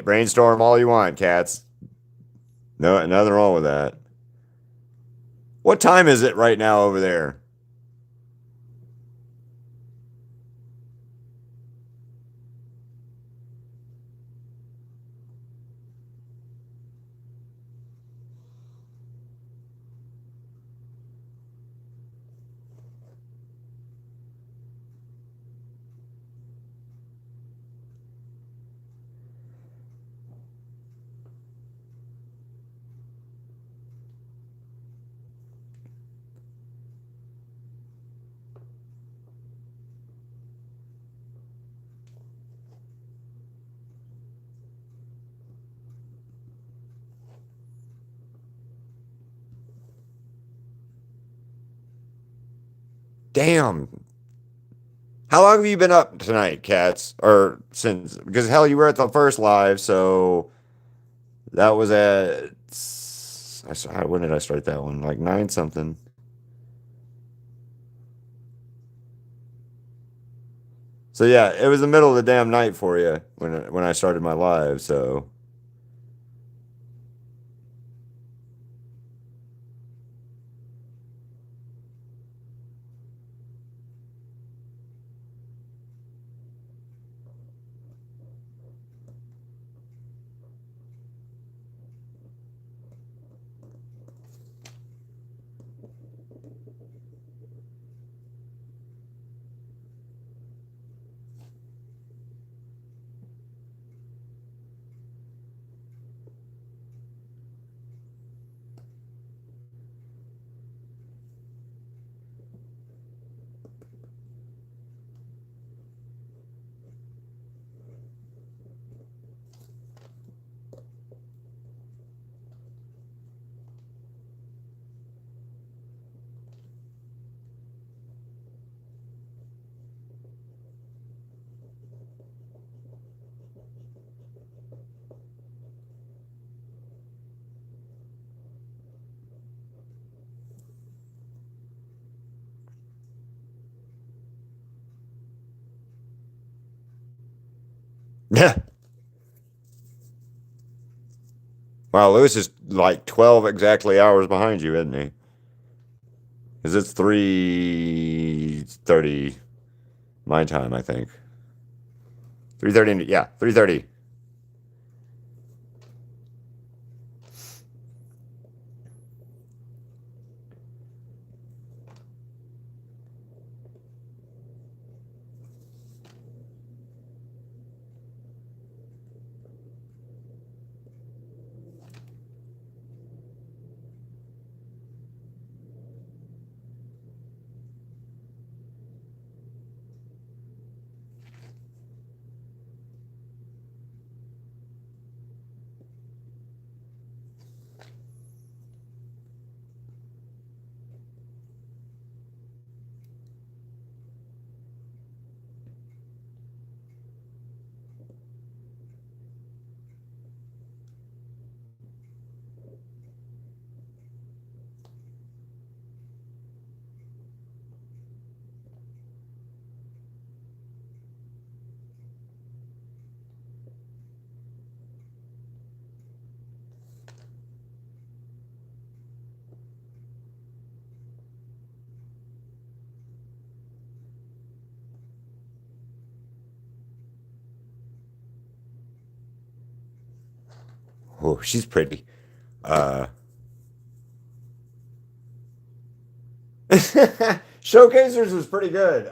Brainstorm all you want, cats. No, nothing wrong with that. What time is it right now over there? Damn. How long have you been up tonight, cats? Or since? Because hell, you were at the first live, so that was at. When did I start that one? Like nine something. So yeah, it was the middle of the damn night for you when I started my live. So yeah. Wow, Lewis is like 12 exactly hours behind you, isn't he? Because it's 3:30 my time, I think. 3:30. Yeah, 3:30. Oh, she's pretty. Uh, Showcasers was pretty good.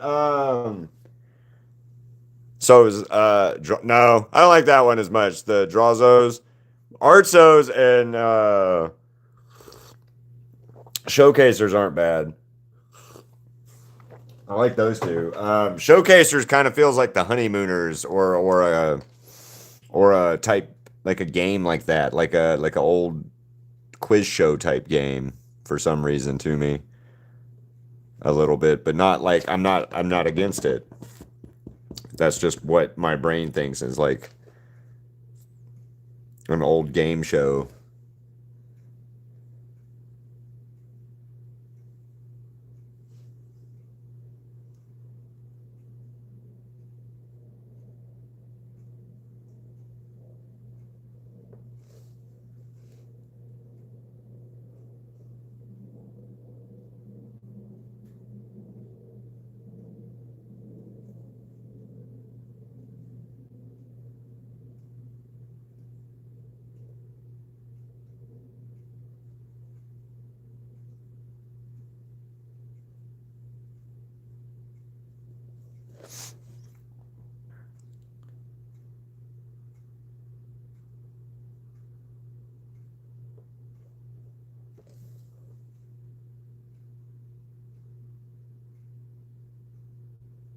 So it was no, I don't like that one as much. The Drawzos, Artsos, and Showcasers aren't bad. I like those two. Showcasers kind of feels like the Honeymooners or a type like a game like that, like a old quiz show type game for some reason to me a little bit, but not like I'm not against it. That's just what my brain thinks is like an old game show.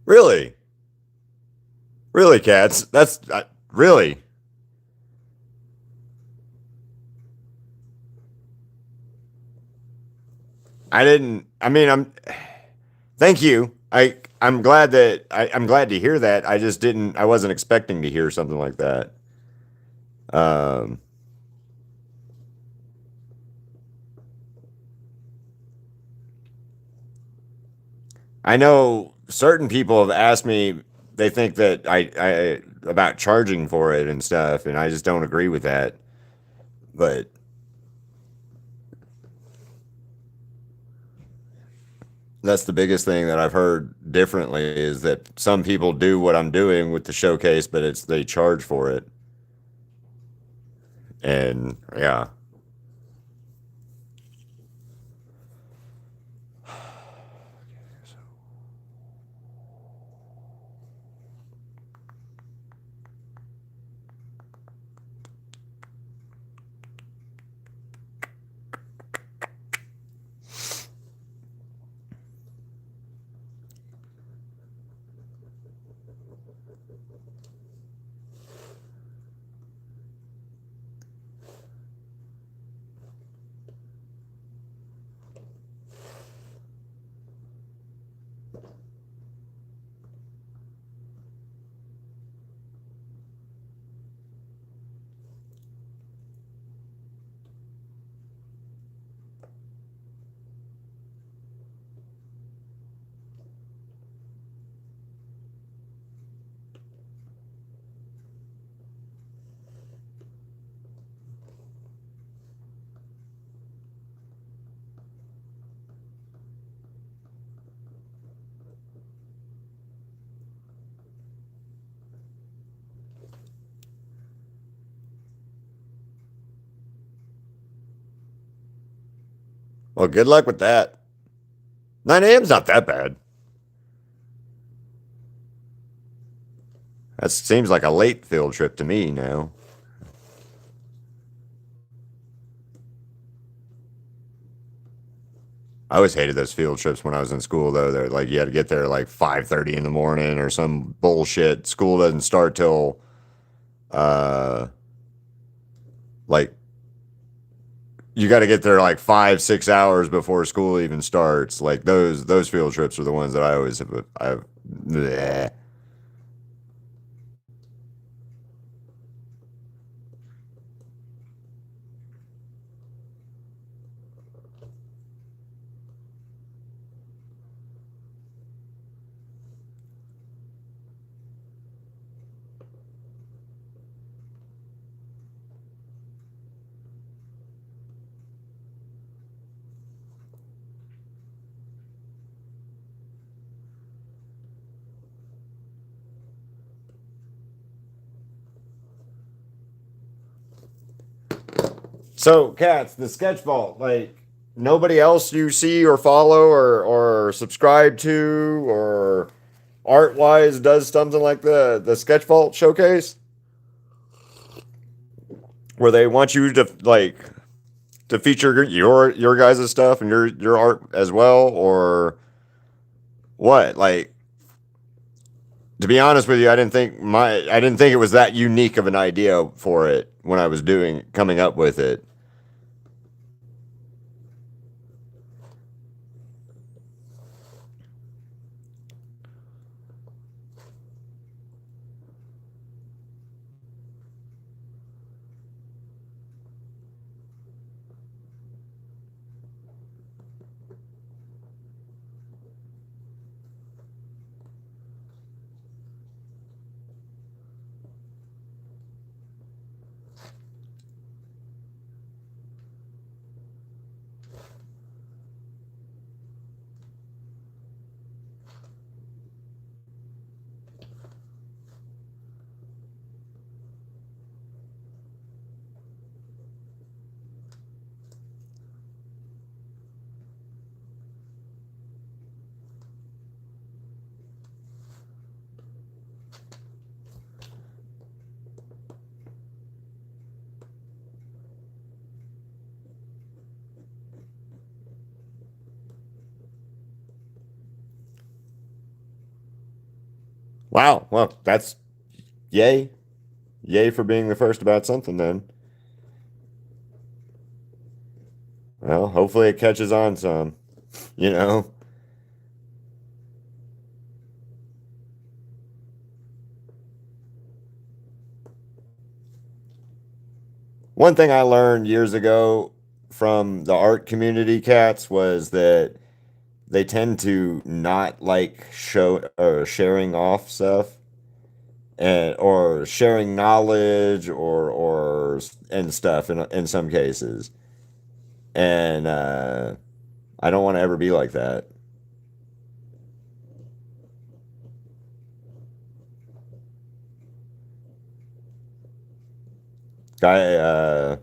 Really, really, cats. That's really. I didn't. I mean, I'm. Thank you. I'm glad to hear that. I just didn't. I wasn't expecting to hear something like that. Um, I know certain people have asked me. They think that I about charging for it and stuff, and I just don't agree with that. But that's the biggest thing that I've heard differently is that some people do what I'm doing with the showcase, but it's they charge for it. And yeah. Well, good luck with that. 9 a.m. is not that bad. That seems like a late field trip to me now. I always hated those field trips when I was in school, though. They're like you had to get there like 5:30 in the morning or some bullshit. School doesn't start till uh like you got to get there like 5 6 hours before school even starts. Like those field trips are the ones that I always have. Bleh. So, cats, the sketch vault, like nobody else you see or follow or subscribe to or art wise does something like the sketch vault showcase where they want you to like to feature your guys' stuff and your art as well or what? Like to be honest with you, I didn't think it was that unique of an idea for it when I was doing coming up with it. Wow. Well, that's yay. Yay for being the first about something then. Well, hopefully it catches on some, you know. One thing I learned years ago from the art community cats was that they tend to not like show or sharing off stuff and or sharing knowledge or and stuff in some cases. And I don't want to ever be like that. Guy,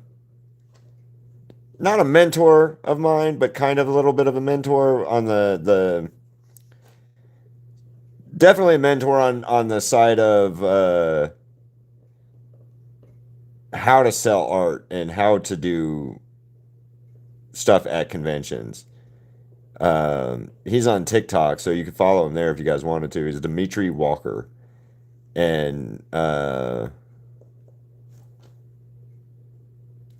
not a mentor of mine, but kind of a little bit of a mentor on the definitely a mentor on the side of how to sell art and how to do stuff at conventions. He's on TikTok, so you can follow him there if you guys wanted to. He's Dimitri Walker, and I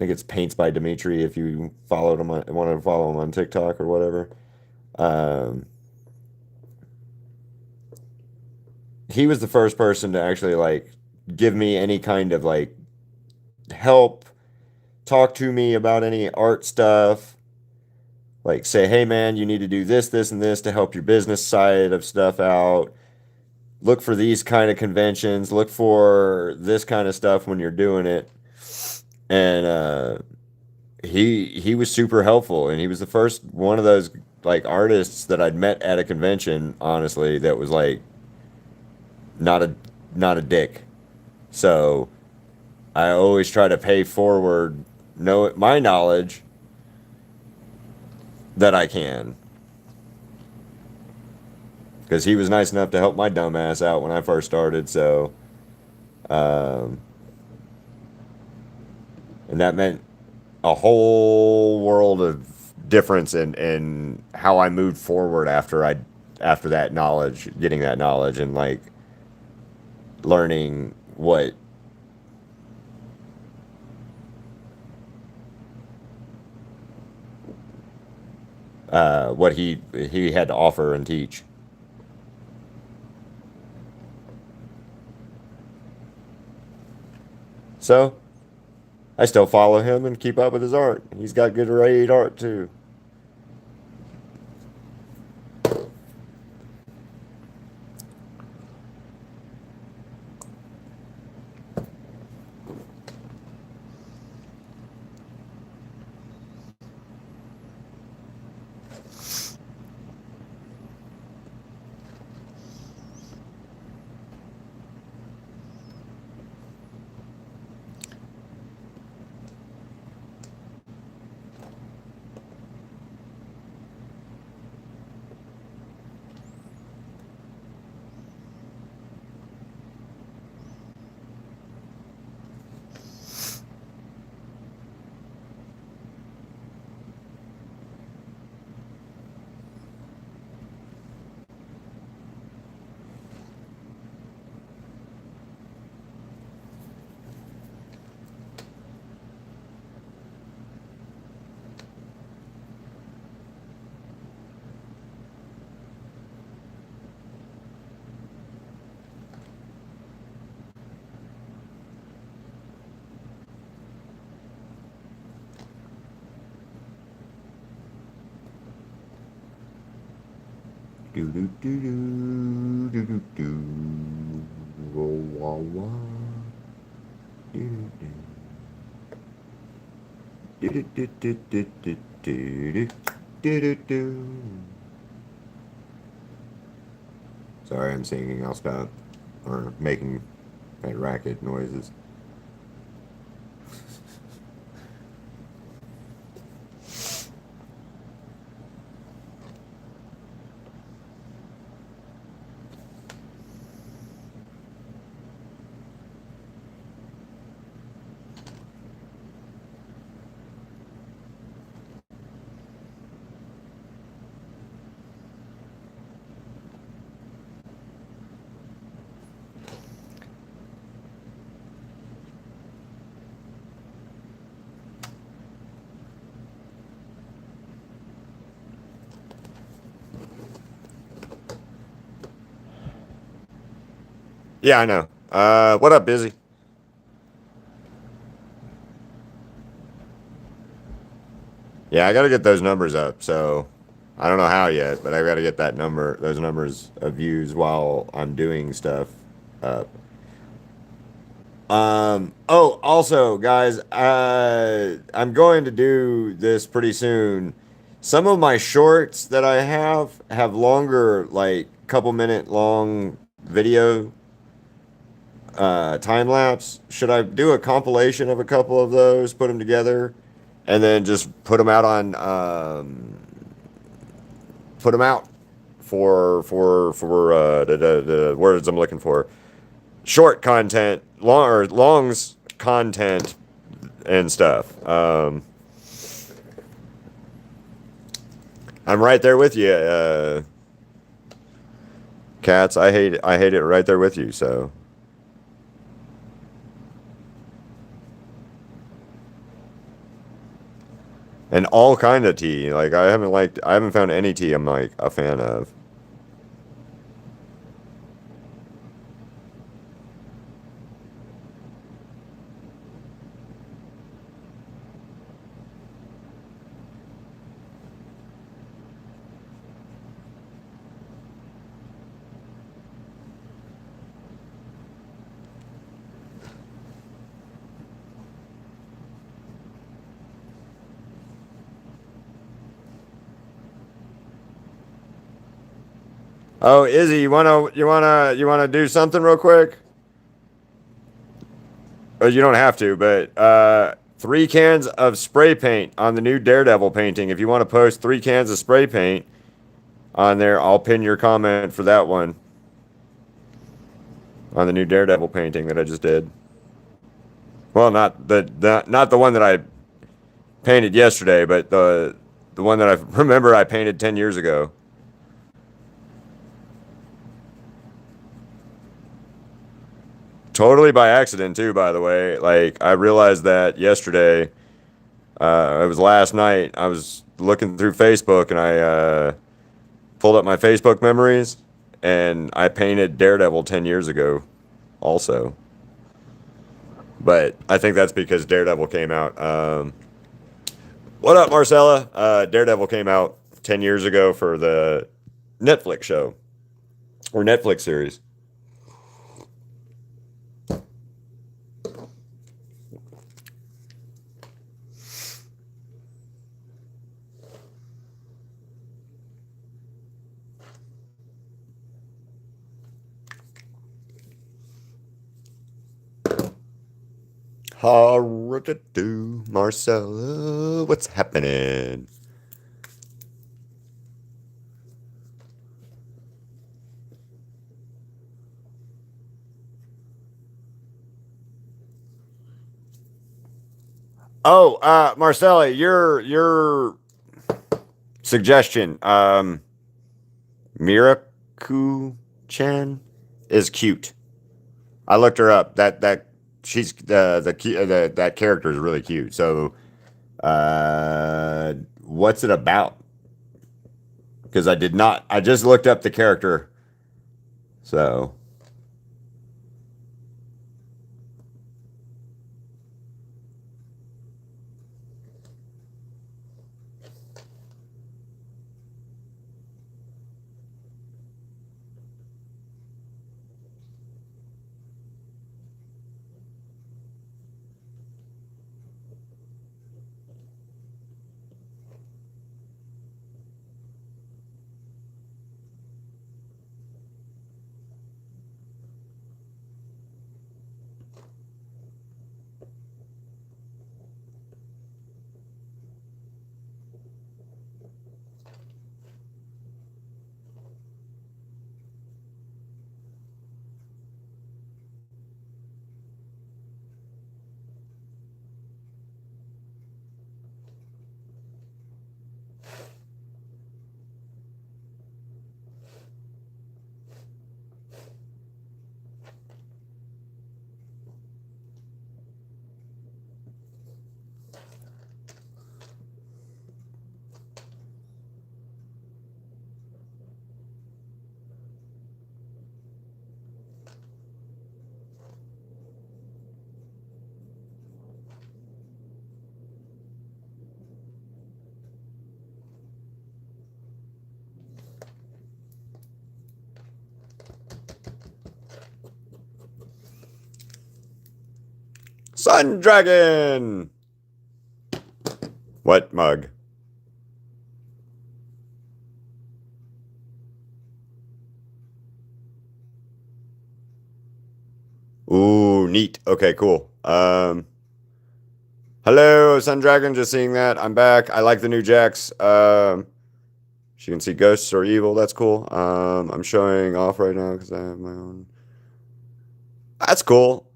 think it's Paints by Dimitri if you followed him on, wanted to follow him on TikTok or whatever. Um, he was the first person to actually like give me any kind of like help, talk to me about any art stuff, like say, hey man, you need to do this, this, and this to help your business side of stuff out. Look for these kind of conventions, look for this kind of stuff when you're doing it. And he was super helpful, and he was the first one of those like artists that I'd met at a convention, honestly, that was like not a not a dick. So I always try to pay forward know my knowledge that I can, because he was nice enough to help my dumb ass out when I first started. So, um, and that meant a whole world of difference in how I moved forward after that knowledge, getting that knowledge, and like learning what he had to offer and teach. So I still follow him and keep up with his art. He's got good raid art too. Do do do do do do do. Oh, wah, wah. Do do do do do do do do do do do do. Sorry, I'm singing. I'll stop or making that racket noises. Yeah, I know. What up, Busy? Yeah, I got to get those numbers up. So I don't know how yet, but I got to get those numbers of views while I'm doing stuff up. Oh, also, guys, I'm going to do this pretty soon. Some of my shorts that I have longer, like couple minute long video time lapse. Should I do a compilation of a couple of those, put them together, and then just put them out for the words I'm looking for? Short content, longs content and stuff. I'm right there with you, cats. I hate it right there with you. So, and all kind of tea. Like I haven't found any tea I'm like a fan of. Oh, Izzy, you wanna do something real quick? You don't have to, but 3 cans of spray paint on the new Daredevil painting. If you want to post 3 cans of spray paint on there, I'll pin your comment for that one on the new Daredevil painting that I just did. Well, not the one that I painted yesterday, but the one that I remember I painted 10 years ago. Totally by accident too, by the way. Like I realized that yesterday. It was last night. I was looking through Facebook and I pulled up my Facebook memories, and I painted Daredevil 10 years ago, also. But I think that's because Daredevil came out. What up, Marcella? Daredevil came out 10 years ago for the Netflix show or Netflix series. How-do, Marcella? What's happening? Oh, Marcella, your suggestion. Miraku Chan is cute. I looked her up. That she's that character is really cute. So, what's it about? Because I did not. I just looked up the character. So, Sun Dragon. What mug? Ooh, neat. Okay, cool. Hello, Sun Dragon. Just seeing that. I'm back. I like the new jacks. You can see ghosts or evil. That's cool. I'm showing off right now because I have my own. That's cool.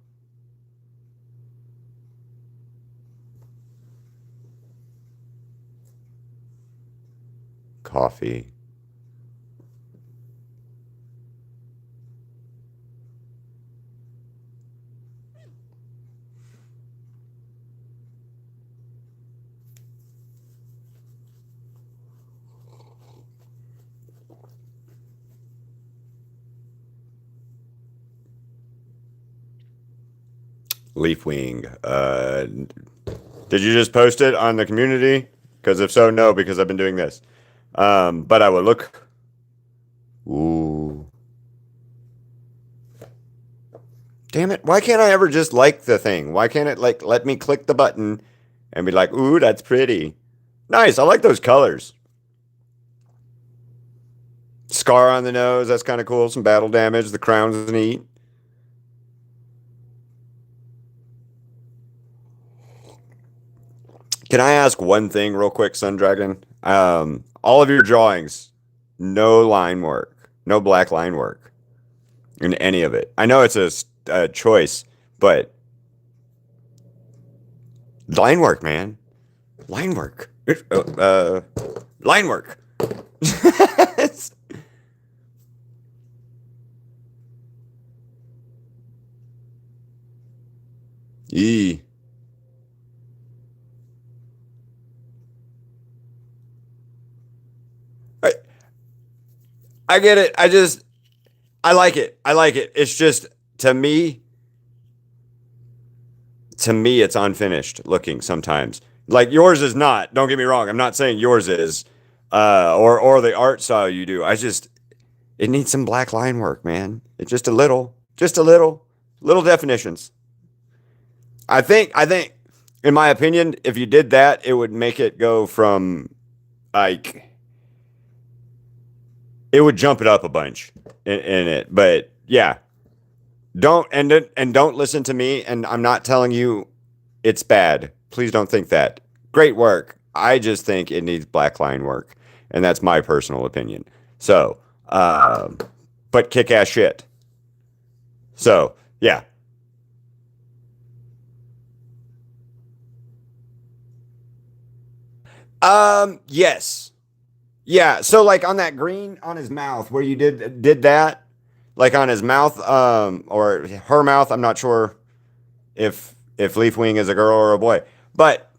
Coffee. Leafwing. Did you just post it on the community? Because if so, no, because I've been doing this. But I will look. Ooh. Damn it. Why can't I ever just like the thing? Why can't it like let me click the button and be like, ooh, that's pretty. Nice. I like those colors. Scar on the nose. That's kind of cool. Some battle damage. The crown's neat. Can I ask one thing real quick, Sun Dragon? All of your drawings, no line work, no black line work in any of it. I know it's a choice, but line work, man, line work, line work. E. I get it. I like it. I like it. It's just to me, it's unfinished looking sometimes. Like yours is not. Don't get me wrong. I'm not saying yours is, or the art style you do. It needs some black line work, man. It's just a little definitions. I think, in my opinion, if you did that, it would make it go from like it would jump it up a bunch in it. But yeah, don't listen to me. And I'm not telling you it's bad. Please don't think that. Great work. I just think it needs black line work, and that's my personal opinion. So, but kick ass shit. So yeah. Yes. Yeah, so like on that green on his mouth where you did that, like on his mouth, or her mouth, I'm not sure if Leafwing is a girl or a boy, but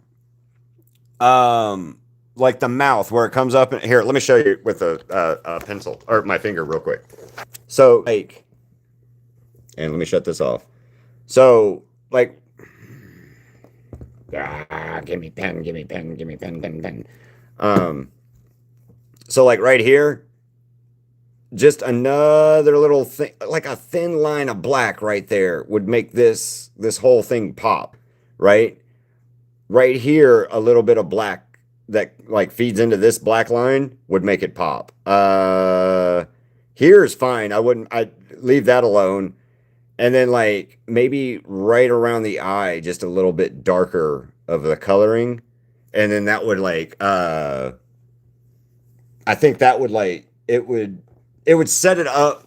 um, like the mouth where it comes up and here, let me show you with a pencil or my finger real quick. So like, and let me shut this off. So like, give me pen, give me pen, give me pen, pen, pen. Um, so like right here, just another little thing, like a thin line of black right there would make this whole thing pop, right? Right here, a little bit of black that like feeds into this black line would make it pop. Here's fine. I'd leave that alone. And then like maybe right around the eye, just a little bit darker of the coloring. And then that would like I think that would like it would set it up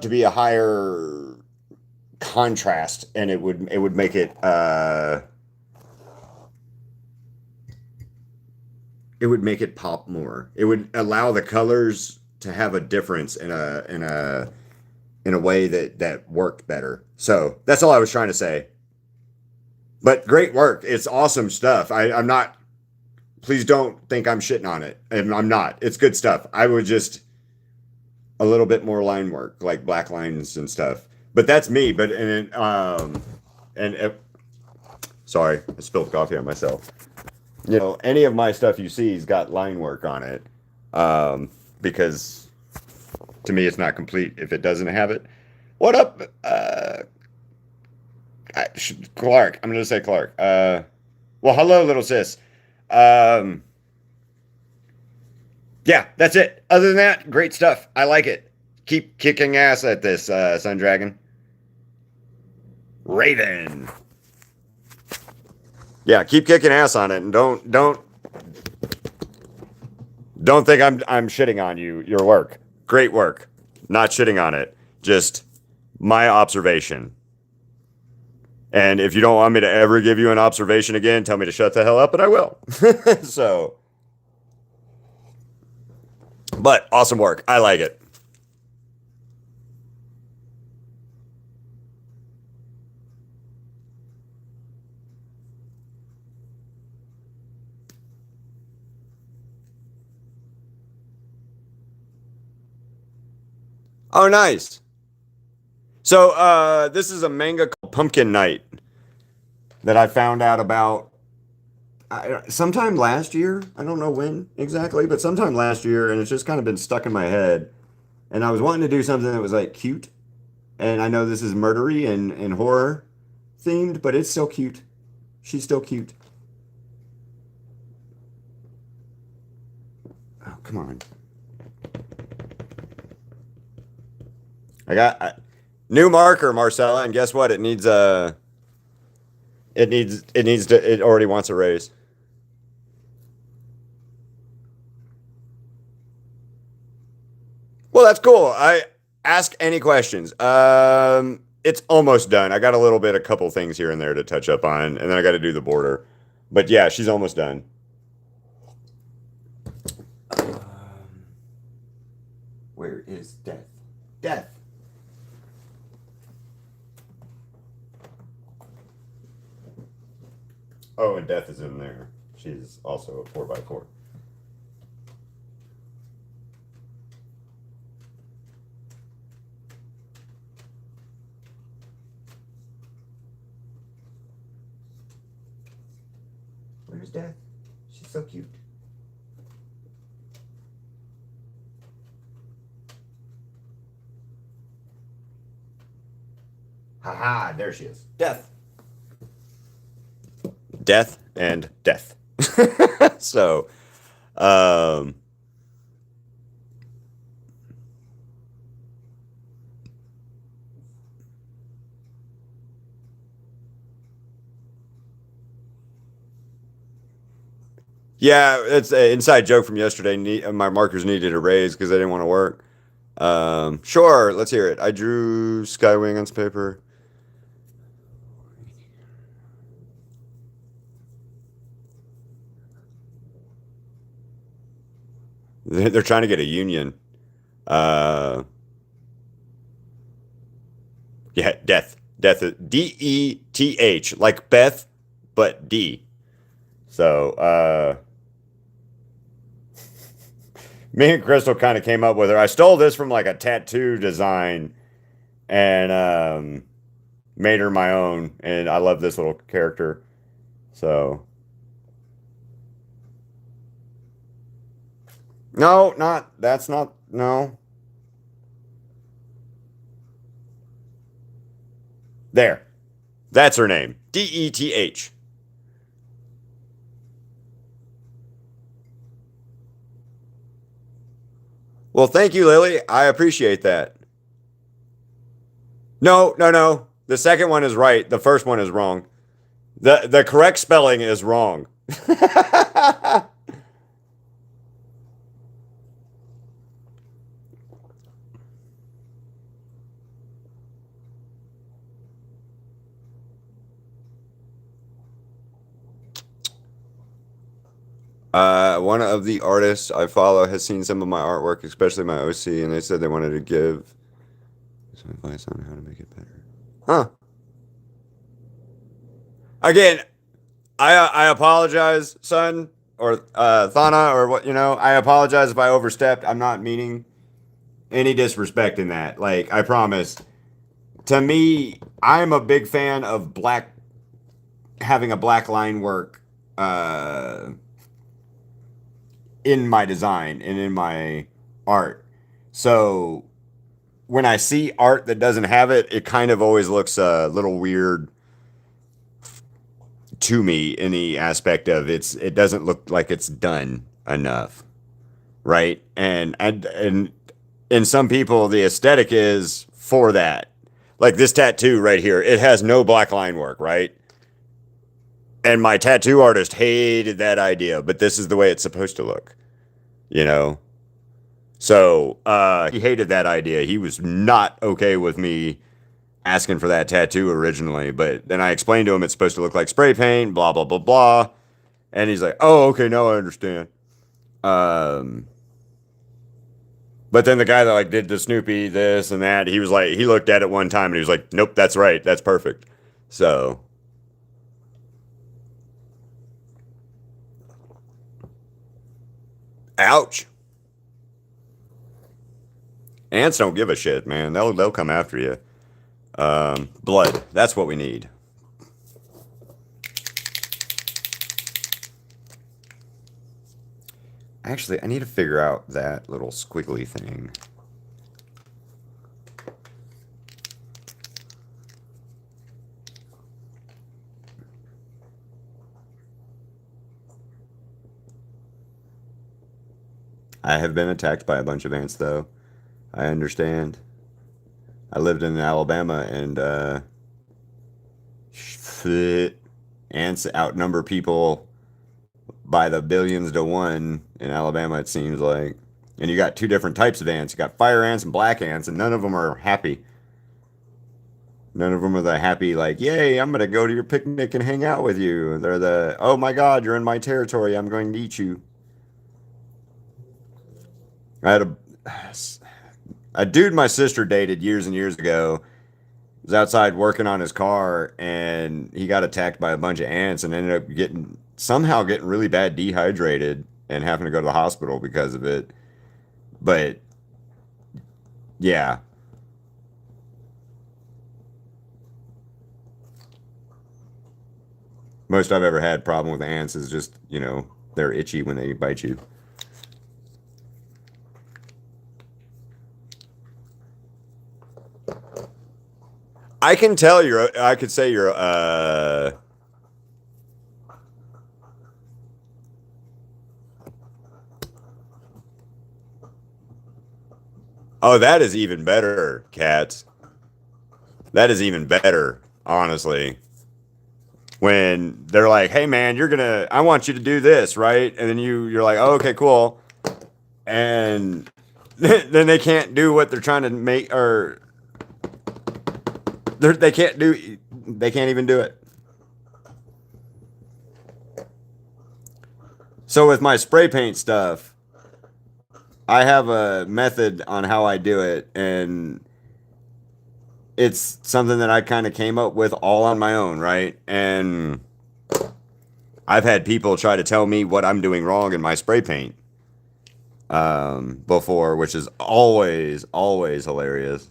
to be a higher contrast, and it would make it pop more. It would allow the colors to have a difference in a way that worked better. So that's all I was trying to say. But great work. It's awesome stuff. I'm not. Please don't think I'm shitting on it. And I'm not. It's good stuff. I would just a little bit more line work, like black lines and stuff. But that's me. But and sorry, I spilled coffee on myself. Any of my stuff you see's got line work on it, because to me it's not complete if it doesn't have it. What up, Clark. I'm gonna say Clark. Well, hello, little sis. Um, yeah, that's it. Other than that, great stuff. I like it. Keep kicking ass at this, Sun Dragon. Raven. Yeah, keep kicking ass on it, and don't think I'm shitting on your work. Great work. Not shitting on it. Just my observation. And if you don't want me to ever give you an observation again, tell me to shut the hell up, and I will. So, but awesome work. I like it. Oh, nice. So, this is a manga called Pumpkin Night that I found out about sometime last year. I don't know when exactly, but sometime last year, and it's just kind of been stuck in my head. And I was wanting to do something that was like cute. And I know this is murdery and horror themed, but it's still cute. She's still cute. Oh, come on. I got new marker, Marcella, and guess what? It already wants a raise. Well, that's cool. I ask any questions. It's almost done. I got a little bit, a couple things here and there to touch up on, and then I got to do the border. But yeah, she's almost done. Where is death? Death. Oh, and death is in there. She's also a 4x4. Where's death? She's so cute. Haha, there she is. Death. Death and death. So, um, yeah, it's an inside joke from yesterday. My markers needed a raise because I didn't want to work. Sure, let's hear it. I drew Skywing on some paper. They're trying to get a union. Uh, yeah, death. Death. Deth, like Beth, but D. So, me and Crystal kind of came up with her. I stole this from like a tattoo design and made her my own. And I love this little character. So, no, that's not, no. There. That's her name. Deth. Well, thank you, Lily. I appreciate that. No, no, no. The second one is right. The first one is wrong. The correct spelling is wrong. One of the artists I follow has seen some of my artwork, especially my OC, and they said they wanted to give some advice on how to make it better. Huh. Again, I apologize, son, or Thana, or what, I apologize if I overstepped. I'm not meaning any disrespect in that. Like, I promise. To me, I'm a big fan of having a black line work in my design and in my art. So when I see art that doesn't have it, it kind of always looks a little weird. to me in the aspect of it doesn't look like it's done enough, right? And in some people the aesthetic is for that. Like this tattoo right here, it has no black line work, right? And my tattoo artist hated that idea, but this is the way it's supposed to look, you know? So he hated that idea. He was not okay with me asking for that tattoo originally, but then I explained to him it's supposed to look like spray paint, blah, blah, blah, blah. And he's like, oh, okay, now I understand. Um, but then the guy that like did the Snoopy, this and that, he was like, he looked at it one time and he was like, nope, that's right. That's perfect. So, ouch. Ants don't give a shit, man. They'll come after you. Blood. That's what we need. Actually, I need to figure out that little squiggly thing. I have been attacked by a bunch of ants, though. I understand. I lived in Alabama, and ants outnumber people by the billions to one in Alabama, it seems like. And you got two different types of ants. You got fire ants and black ants, and none of them are happy. None of them are the happy, like, yay, I'm going to go to your picnic and hang out with you. They're the, oh my God, you're in my territory. I'm going to eat you. I had a dude my sister dated years and years ago was outside working on his car and he got attacked by a bunch of ants and ended up somehow getting really bad dehydrated and having to go to the hospital because of it. But yeah, most I've ever had problem with ants is just, they're itchy when they bite you. I can tell I could say you're, oh, that is even better, cats. That is even better, honestly. When they're like, "Hey, man, I want you to do this, right?" And then you're like, "Oh, okay, cool," and then they can't do what they're trying to make, or they can't do, they can't even do it. So with my spray paint stuff, I have a method on how I do it, and it's something that I kind of came up with all on my own, right? And I've had people try to tell me what I'm doing wrong in my spray paint before, which is always, always hilarious.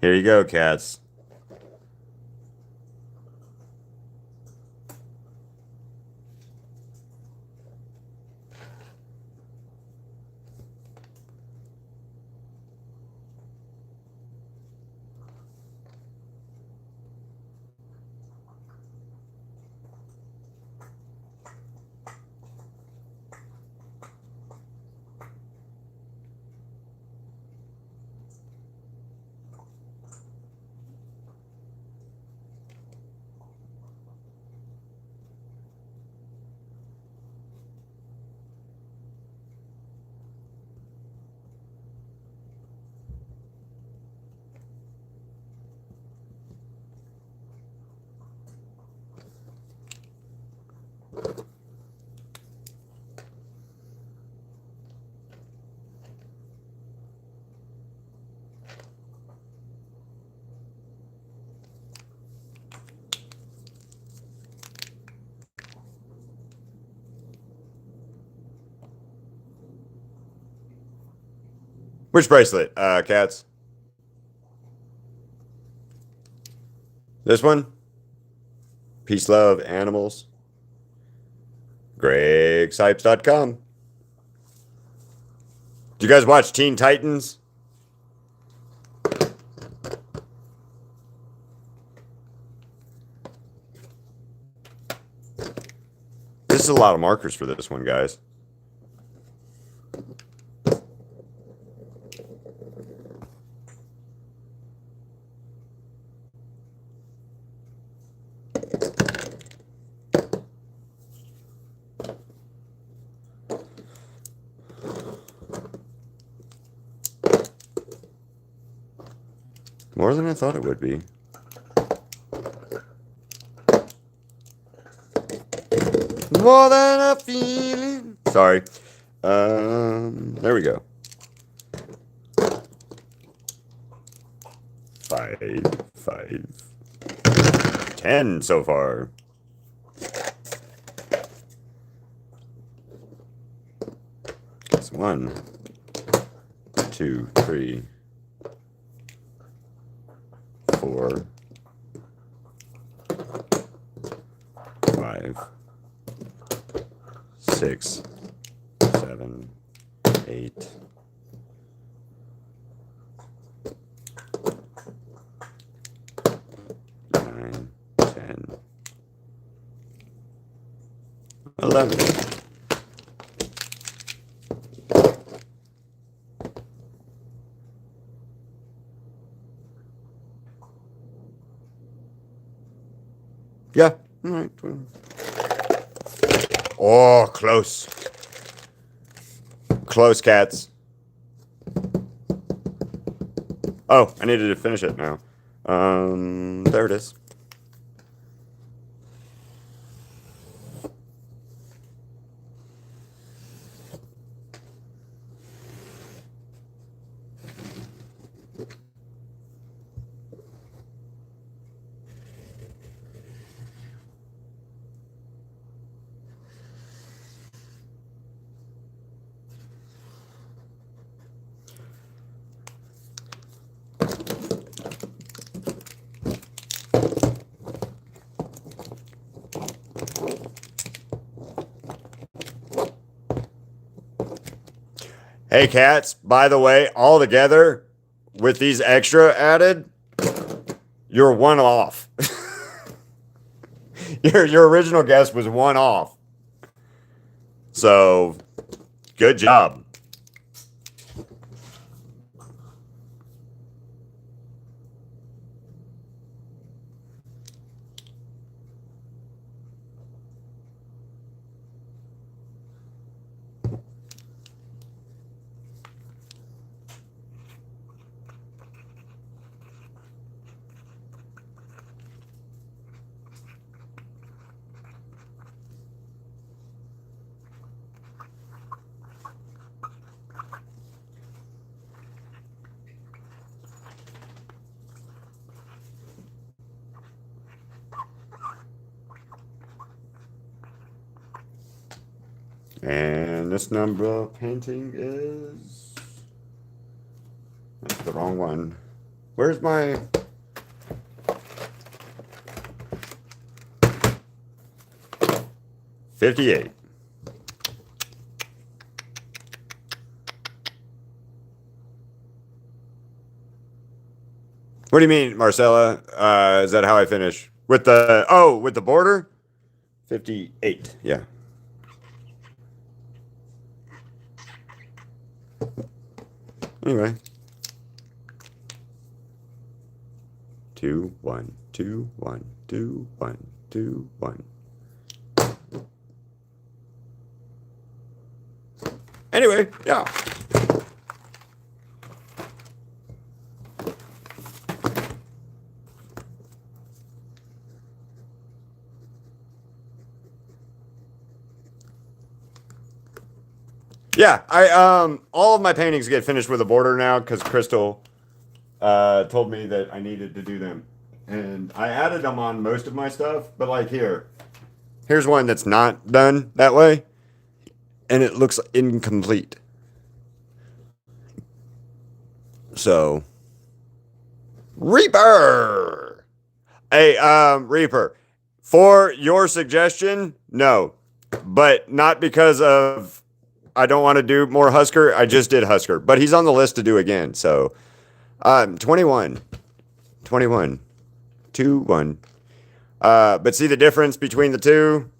Here you go, cats. Which bracelet, cats? This one, Peace, Love, Animals. GregSipes.com. Do you guys watch Teen Titans? This is a lot of markers for this one, guys. More than I thought it would be. More than a feeling. Sorry. There we go. 5, 5, 10 so far. That's 1, 2, 3, 4, 5, 6, 7, 8. 9, 10, 11. Yeah. All right. Oh, close. Close, cats. Oh, I needed to finish it now. There it is. Hey, cats, by the way, all together, with these extra added, you're 1 off. Your original guess was 1 off. So, good job. And this number of painting is... That's the wrong one. Where's my... $58. What do you mean, Marcella? Is that how I finish? With the... Oh, with the border? 58, yeah. Anyway. 2, 1, 2, 1, 2, 1, 2, 1. Anyway, yeah. Yeah, all of my paintings get finished with a border now because Crystal told me that I needed to do them. And I added them on most of my stuff, but like here's one that's not done that way, and it looks incomplete. So, Reaper! Hey, Reaper, for your suggestion, no, but not because of I don't want to do more Husker. I just did Husker, but he's on the list to do again. So, 21, 21, 2, 1. But see the difference between the two?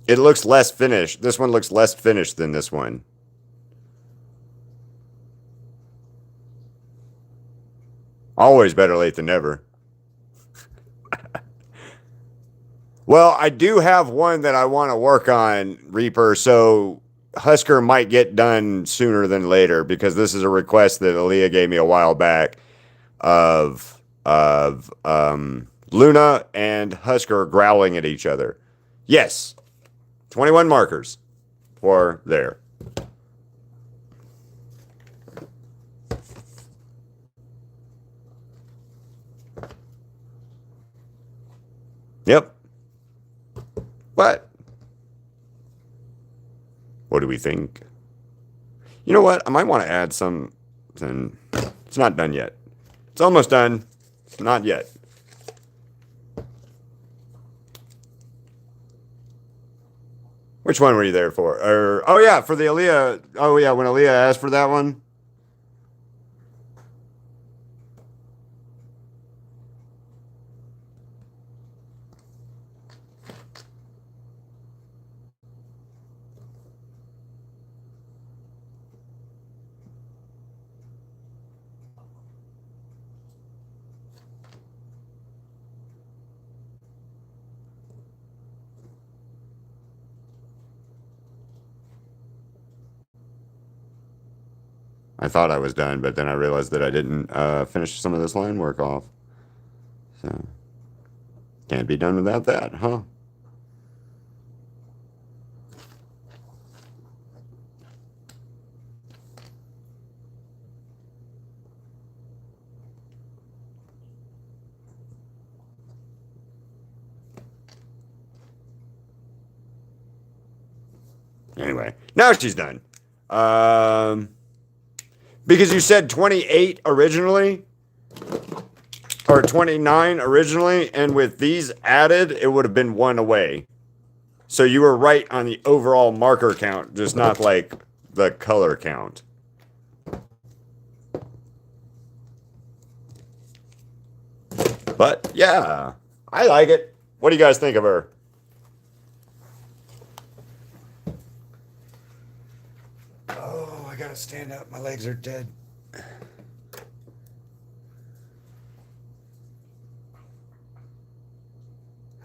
It looks less finished. This one looks less finished than this one. Always better late than never. Well, I do have one that I want to work on, Reaper, so Husker might get done sooner than later because this is a request that Aaliyah gave me a while back of Luna and Husker growling at each other. Yes, 21 markers for there. Yep. What? What do we think? You know what? I might want to add something. It's not done yet. It's almost done. It's not yet. Which one were you there for? Oh yeah, for the Aaliyah. Oh yeah, when Aaliyah asked for that one. I thought I was done, but then I realized that I didn't finish some of this line work off. So, can't be done without that, huh? Anyway, now she's done. Because you said 28 originally, or 29 originally, and with these added, it would have been one away. So you were right on the overall marker count, just not like the color count. But yeah, I like it. What do you guys think of her? Oh, I gotta stand up. My legs are dead.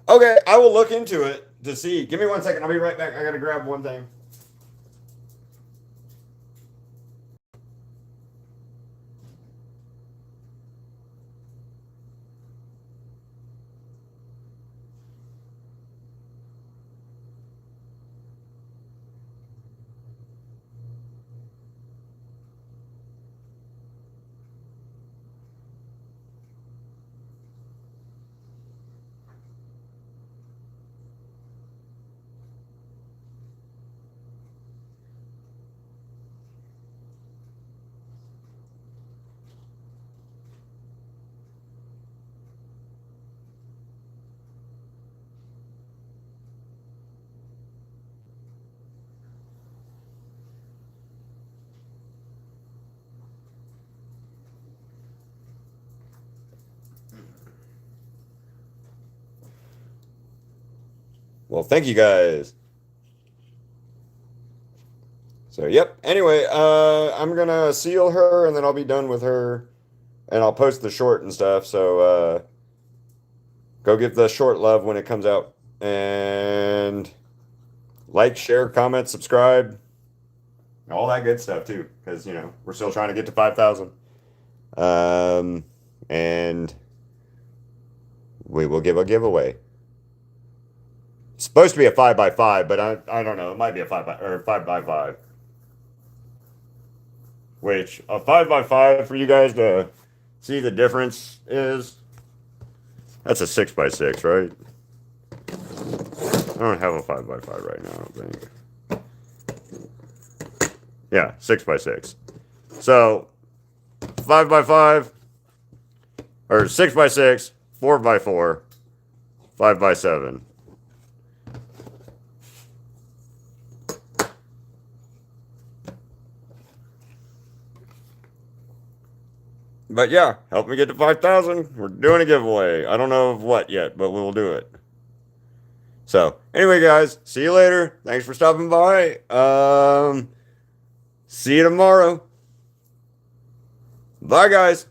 Okay, I will look into it to see. Give me 1 second. I'll be right back. I gotta grab one thing. Well, thank you guys. So, yep. Anyway, I'm gonna seal her and then I'll be done with her and I'll post the short and stuff. So, go give the short love when it comes out and like, share, comment, subscribe, all that good stuff too. Because, we're still trying to get to 5,000. And we will give a giveaway. It's supposed to be a 5x5, but I don't know. It might be a 5x5. Which a 5x5 for you guys to see the difference is that's a 6x6, right? I don't have a 5x5 right now, I don't think. Yeah, 6x6. So 5x5, or 6x6, 4x4, 5x7. But yeah, help me get to 5,000. We're doing a giveaway. I don't know of what yet, but we'll do it. So anyway, guys, see you later. Thanks for stopping by. See you tomorrow. Bye, guys.